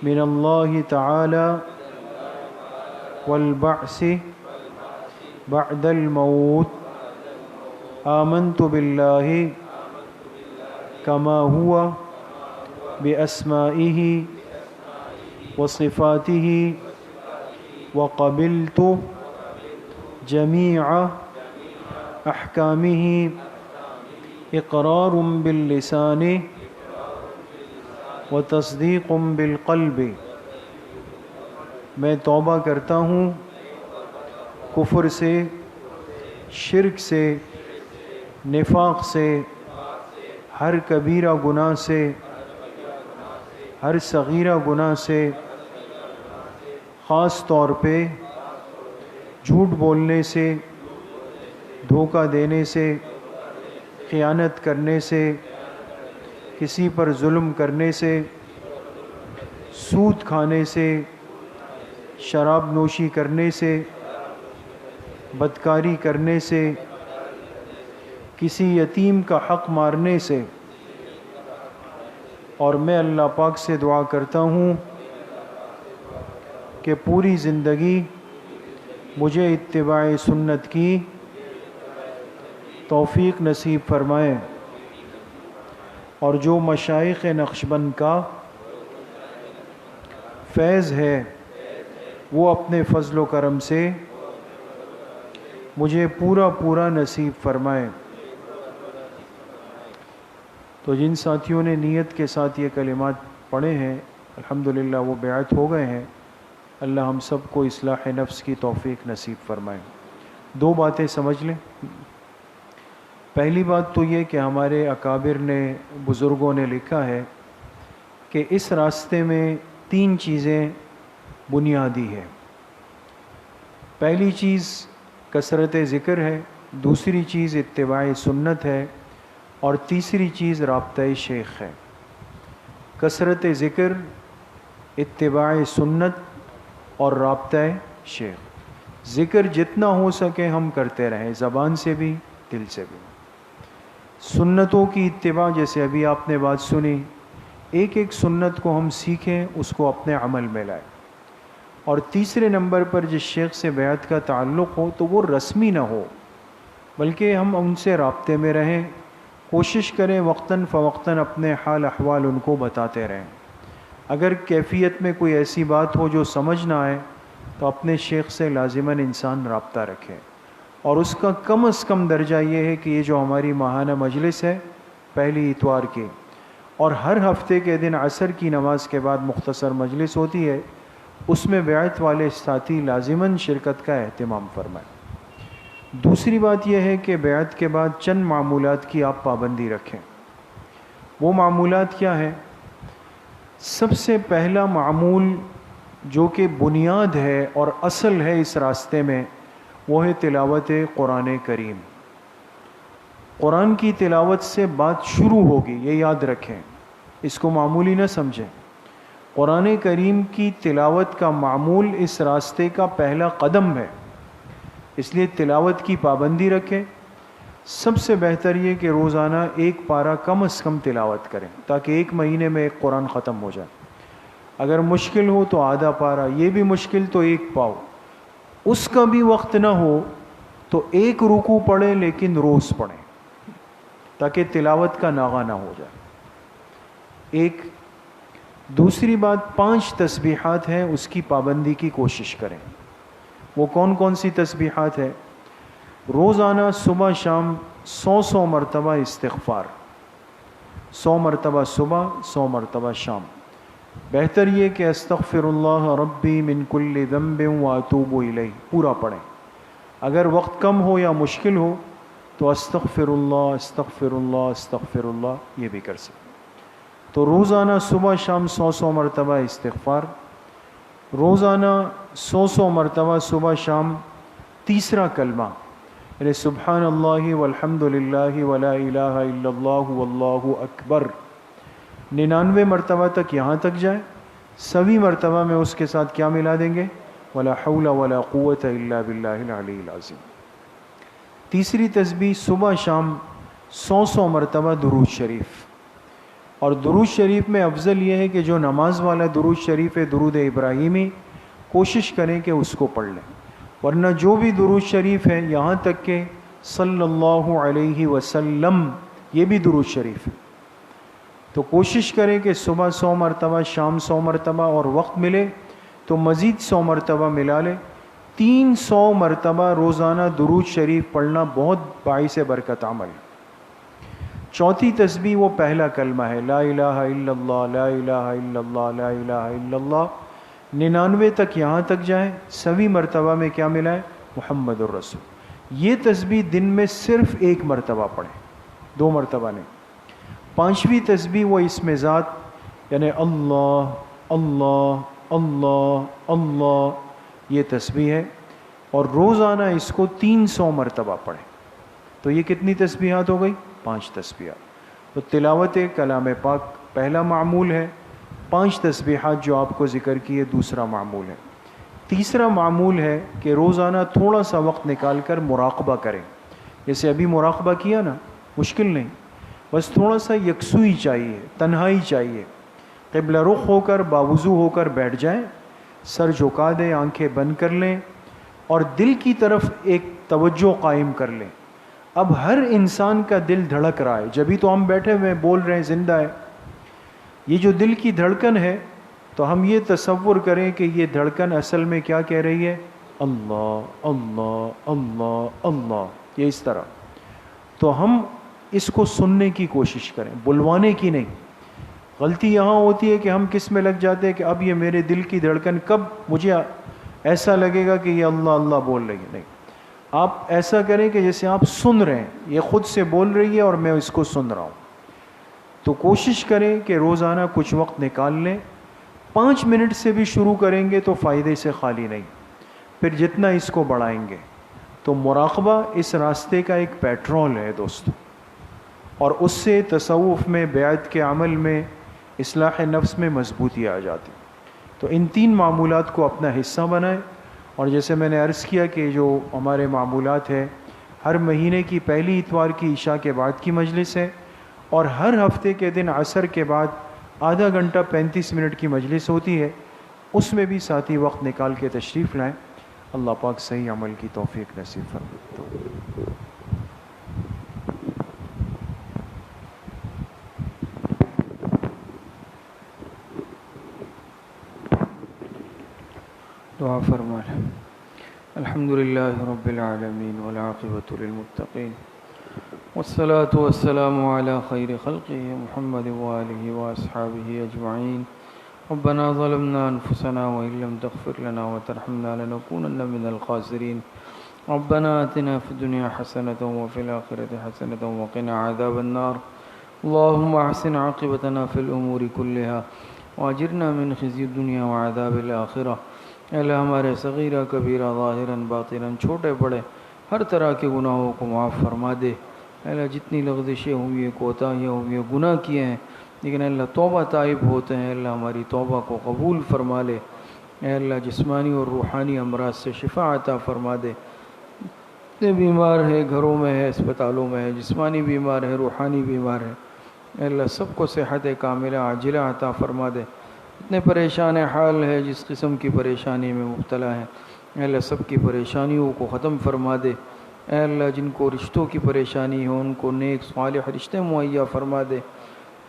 S1: من اللہ تعالی والبعث بعد الموت، آمنت باللہ کما ہوا بأسمائہ وصفاتہ، وقبلت جمیع احکامہ اقرار باللسان و تصدیق بالقلب، میں توبہ کرتا ہوں کفر سے، شرک سے، نفاق سے، ہر کبیرہ گناہ سے، ہر صغیرہ گناہ سے، خاص طور پہ جھوٹ بولنے سے، دھوکہ دینے سے، خیانت کرنے سے، کسی پر ظلم کرنے سے، سود کھانے سے، شراب نوشی کرنے سے، بدکاری کرنے سے، کسی یتیم کا حق مارنے سے، اور میں اللہ پاک سے دعا کرتا ہوں کہ پوری زندگی مجھے اتباع سنت کی توفیق نصیب فرمائیں، اور جو مشائخ نقشبند کا فیض ہے وہ اپنے فضل و کرم سے مجھے پورا نصیب فرمائیں۔ تو جن ساتھیوں نے نیت کے ساتھ یہ کلمات پڑھے ہیں الحمدللہ وہ بیعت ہو گئے ہیں۔ اللہ ہم سب کو اصلاح نفس کی توفیق نصیب فرمائے۔ دو باتیں سمجھ لیں۔ پہلی بات تو یہ کہ ہمارے اکابر نے، بزرگوں نے لکھا ہے کہ اس راستے میں 3 چیزیں بنیادی ہیں۔ پہلی چیز کثرت ذکر ہے، دوسری چیز اتباع سنت ہے، اور تیسری چیز رابطہ شیخ ہے۔ کثرت ذکر، اتباع سنت اور رابطہ شیخ۔ ذکر جتنا ہو سکے ہم کرتے رہیں، زبان سے بھی دل سے بھی۔ سنتوں کی اتباع، جیسے ابھی آپ نے بات سنی، ایک سنت کو ہم سیکھیں، اس کو اپنے عمل میں لائیں۔ اور تیسرے نمبر پر جس شیخ سے بیعت کا تعلق ہو تو وہ رسمی نہ ہو، بلکہ ہم ان سے رابطے میں رہیں، کوشش کریں وقتاً فوقتاً اپنے حال احوال ان کو بتاتے رہیں۔ اگر کیفیت میں کوئی ایسی بات ہو جو سمجھ نہ آئے تو اپنے شیخ سے لازماً انسان رابطہ رکھے، اور اس کا کم از کم درجہ یہ ہے کہ یہ جو ہماری ماہانہ مجلس ہے پہلی اتوار کی، اور ہر ہفتے کے دن عصر کی نماز کے بعد مختصر مجلس ہوتی ہے، اس میں بیعت والے ساتھی لازماً شرکت کا اہتمام فرمائیں۔ دوسری بات یہ ہے کہ بیعت کے بعد چند معمولات کی آپ پابندی رکھیں۔ وہ معمولات کیا ہیں؟ سب سے پہلا معمول جو کہ بنیاد ہے اور اصل ہے اس راستے میں، وہ ہے تلاوت قرآن کریم۔ قرآن کی تلاوت سے بات شروع ہوگی، یہ یاد رکھیں، اس کو معمولی نہ سمجھیں۔ قرآن کریم کی تلاوت کا معمول اس راستے کا پہلا قدم ہے، اس لیے تلاوت کی پابندی رکھیں۔ سب سے بہتر یہ کہ روزانہ 1 پارہ کم از کم تلاوت کریں، تاکہ 1 مہینے میں 1 قرآن ختم ہو جائے۔ اگر مشکل ہو تو آدھا پارہ، یہ بھی مشکل تو 1 پاؤ، اس کا بھی وقت نہ ہو تو 1 رکوع پڑھیں، لیکن روز پڑھیں، تاکہ تلاوت کا ناغہ نہ ہو جائے۔ دوسری بات، 5 تسبیحات ہیں، اس کی پابندی کی کوشش کریں۔ وہ کون کون سی تسبیحات ہے؟ روزانہ صبح شام 100 مرتبہ استغفار، 100 مرتبہ صبح، 100 مرتبہ شام۔ بہتر یہ کہ استغفر اللہ ربی من کل ذنب واتوب الیہ پورا پڑھیں۔ اگر وقت کم ہو یا مشکل ہو تو استغفر اللہ استغفر اللہ استغفر اللہ یہ بھی کر سکتے۔ تو روزانہ صبح شام 100 مرتبہ استغفار، روزانہ 100 مرتبہ صبح شام تیسرا کلمہ، یعنی سبحان اللہ والحمد للہ ولا الہ الا اللہ واللہ اکبر، 99 مرتبہ تک یہاں تک جائے، 100ویں مرتبہ میں اس کے ساتھ کیا ملا دیں گے؟ ولا حول ولا قوت الا باللہ العلی العظیم۔ تیسری تسبیح صبح شام 100 مرتبہ درود شریف، اور درود شریف میں افضل یہ ہے کہ جو نماز والا درود شریف ہے، درود ابراہیمی، کوشش کریں کہ اس کو پڑھ لیں، ورنہ جو بھی درود شریف ہے، یہاں تک کہ صلی اللہ علیہ وسلم، یہ بھی درود شریف ہے، تو کوشش کریں کہ صبح 100 مرتبہ، شام 100 مرتبہ، اور وقت ملے تو مزید 100 مرتبہ ملا لیں۔ 300 مرتبہ روزانہ درود شریف پڑھنا بہت باعث برکت عمل ہے۔ چوتھی تسبیح وہ پہلا کلمہ ہے، لا الہ الا اللہ، لا الہ الا اللہ، لا الہ الا اللہ۔ 99 تک یہاں تک جائیں، سویں مرتبہ میں کیا ملا ہے؟ محمد الرسول۔ یہ تسبیح دن میں صرف ایک مرتبہ پڑھیں، 2 مرتبہ نہیں۔ 5ویں تسبیح وہ اسم ذات، یعنی اللہ اللہ اللہ اللہ، یہ تسبیح ہے، اور روزانہ اس کو 300 مرتبہ پڑھیں۔ تو یہ کتنی تسبیحات ہو گئی؟ 5 تسبیحات۔ تو تلاوت کلام پاک پہلا معمول ہے، 5 تسبیحات جو آپ کو ذکر کیے دوسرا معمول ہے۔ تیسرا معمول ہے کہ روزانہ تھوڑا سا وقت نکال کر مراقبہ کریں۔ جیسے ابھی مراقبہ کیا نا، مشکل نہیں، بس تھوڑا سا یکسوئی چاہیے، تنہائی چاہیے۔ قبلہ رخ ہو کر باوضو ہو کر بیٹھ جائیں، سر جھکا دیں، آنکھیں بند کر لیں، اور دل کی طرف ایک توجہ قائم کر لیں۔ اب ہر انسان کا دل دھڑک رہا ہے، جبھی تو ہم بیٹھے ہوئے بول رہے ہیں، زندہ ہے۔ یہ جو دل کی دھڑکن ہے، تو ہم یہ تصور کریں کہ یہ دھڑکن اصل میں کیا کہہ رہی ہے؟ اللہ اللہ اللہ اللہ، یہ اس طرح۔ تو ہم اس کو سننے کی کوشش کریں، بلوانے کی نہیں۔ غلطی یہاں ہوتی ہے کہ ہم کس میں لگ جاتے ہیں کہ اب یہ میرے دل کی دھڑکن کب مجھے ایسا لگے گا کہ یہ اللہ اللہ بول رہی ہے۔ نہیں، آپ ایسا کریں کہ جیسے آپ سن رہے ہیں، یہ خود سے بول رہی ہے اور میں اس کو سن رہا ہوں۔ تو کوشش کریں کہ روزانہ کچھ وقت نکال لیں۔ 5 منٹ سے بھی شروع کریں گے تو فائدے سے خالی نہیں، پھر جتنا اس کو بڑھائیں گے۔ تو مراقبہ اس راستے کا ایک پیٹرول ہے دوستو، اور اس سے تصوف میں، بیعت کے عمل میں، اصلاح نفس میں مضبوطی آ جاتی۔ تو ان 3 معمولات کو اپنا حصہ بنائیں، اور جیسے میں نے عرض کیا کہ جو ہمارے معمولات ہیں، ہر مہینے کی پہلی اتوار کی عشاء کے بعد کی مجلس ہے، اور ہر ہفتے کے دن عصر کے بعد آدھا گھنٹہ 35 منٹ کی مجلس ہوتی ہے۔ اس میں بھی ساتھی وقت نکال کے تشریف لائیں۔ اللہ پاک صحیح عمل کی توفیق نصیب فرمائے۔
S3: دعا فرمائیں۔ الحمدللہ رب العالمین والعاقبۃ للمتقین، والصلاة والسلام علی خیر خلقہ محمد وآلہ واصحابہ اجمعین۔ ربنا ظلمنا انفسنا وإن لم تغفر لنا وترحمنا لنكونن من الخاسرین۔ ربنا آتنا فی الدنیا حسنة وفی الآخرة حسنة وقنا عذاب النار۔ اللهم احسن عاقبتنا فی الامور كلها واجرنا من خزي الدنیا وعذاب الآخرہ۔ اے اللہ ہمارے صغیرہ کبیرہ ظاہراً باطناً چھوٹے بڑے ہر طرح کے گناہوں کو معاف فرما دے۔ اے اللہ جتنی لغزشیں ہوئی ہیں، کوتاہیاں ہوئی ہیں، گناہ کیے ہیں، لیکن اے اللہ توبہ تائب ہوتے ہیں، اللہ ہماری توبہ کو قبول فرما لے۔ اے اللہ جسمانی اور روحانی امراض سے شفا عطا فرما دے۔ جتنے بیمار ہیں، گھروں میں ہے، اسپتالوں میں ہے، جسمانی بیمار ہے، روحانی بیمار ہے، اے اللہ سب کو صحت کاملہ عاجلہ عطا فرما دے۔ اتنے پریشان حال ہے، جس قسم کی پریشانی میں مبتلا ہے، اے اللہ سب کی پریشانیوں کو ختم فرما دے۔ اے اللہ جن کو رشتوں کی پریشانی ہو، ان کو نیک صالح رشتے مہیا فرما دے۔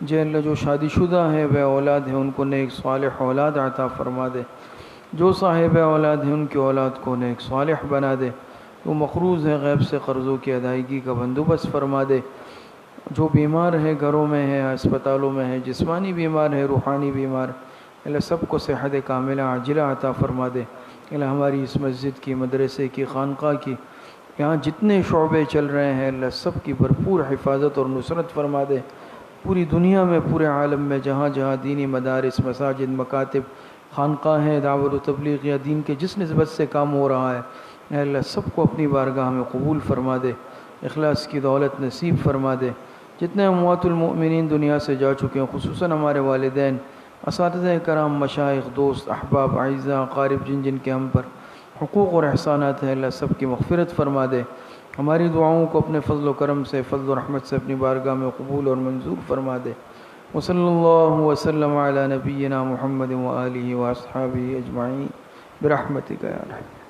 S3: اے اللہ جو شادی شدہ ہیں، بے اولاد ہیں، ان کو نیک صالح اولاد عطا فرما دے۔ جو صاحب اولاد ہیں، ان کی اولاد کو نیک صالح بنا دے۔ جو مقروض ہیں، غیب سے قرضوں کی ادائیگی کا بندوبست فرما دے۔ جو بیمار ہیں، گھروں میں ہیں، اسپتالوں میں ہیں، جسمانی بیمار ہیں، روحانی بیمار، اللہ سب کو صحت کاملہ عاجلہ عطا فرما دے۔ اللہ ہماری اس مسجد کی، مدرسے کی، خانقاہ کی، یہاں جتنے شعبے چل رہے ہیں، اللہ سب کی بھرپور حفاظت اور نصرت فرما دے۔ پوری دنیا میں، پورے عالم میں جہاں جہاں دینی مدارس، مساجد، مکاتب، خانقاہیں، دعوت و تبلیغ یا دین کے جس نسبت سے کام ہو رہا ہے، اے اللہ سب کو اپنی بارگاہ میں قبول فرما دے، اخلاص کی دولت نصیب فرما دے۔ جتنے اموات المؤمنین دنیا سے جا چکے ہیں، خصوصاً ہمارے والدین، اساتذہ کرام، مشائخ، دوست، احباب، اعزاء، اقارب، جن جن کے ہم پر حقوق اور احسانات ہیں، اللہ سب کی مغفرت فرما دے۔ ہماری دعاؤں کو اپنے فضل و کرم سے، فضل و رحمت سے اپنی بارگاہ میں قبول اور منظور فرما دے۔ وصلی اللہ وسلم علی نبینا محمد وآلہ واصحابہ اجمعین برحمتک یا ارحم۔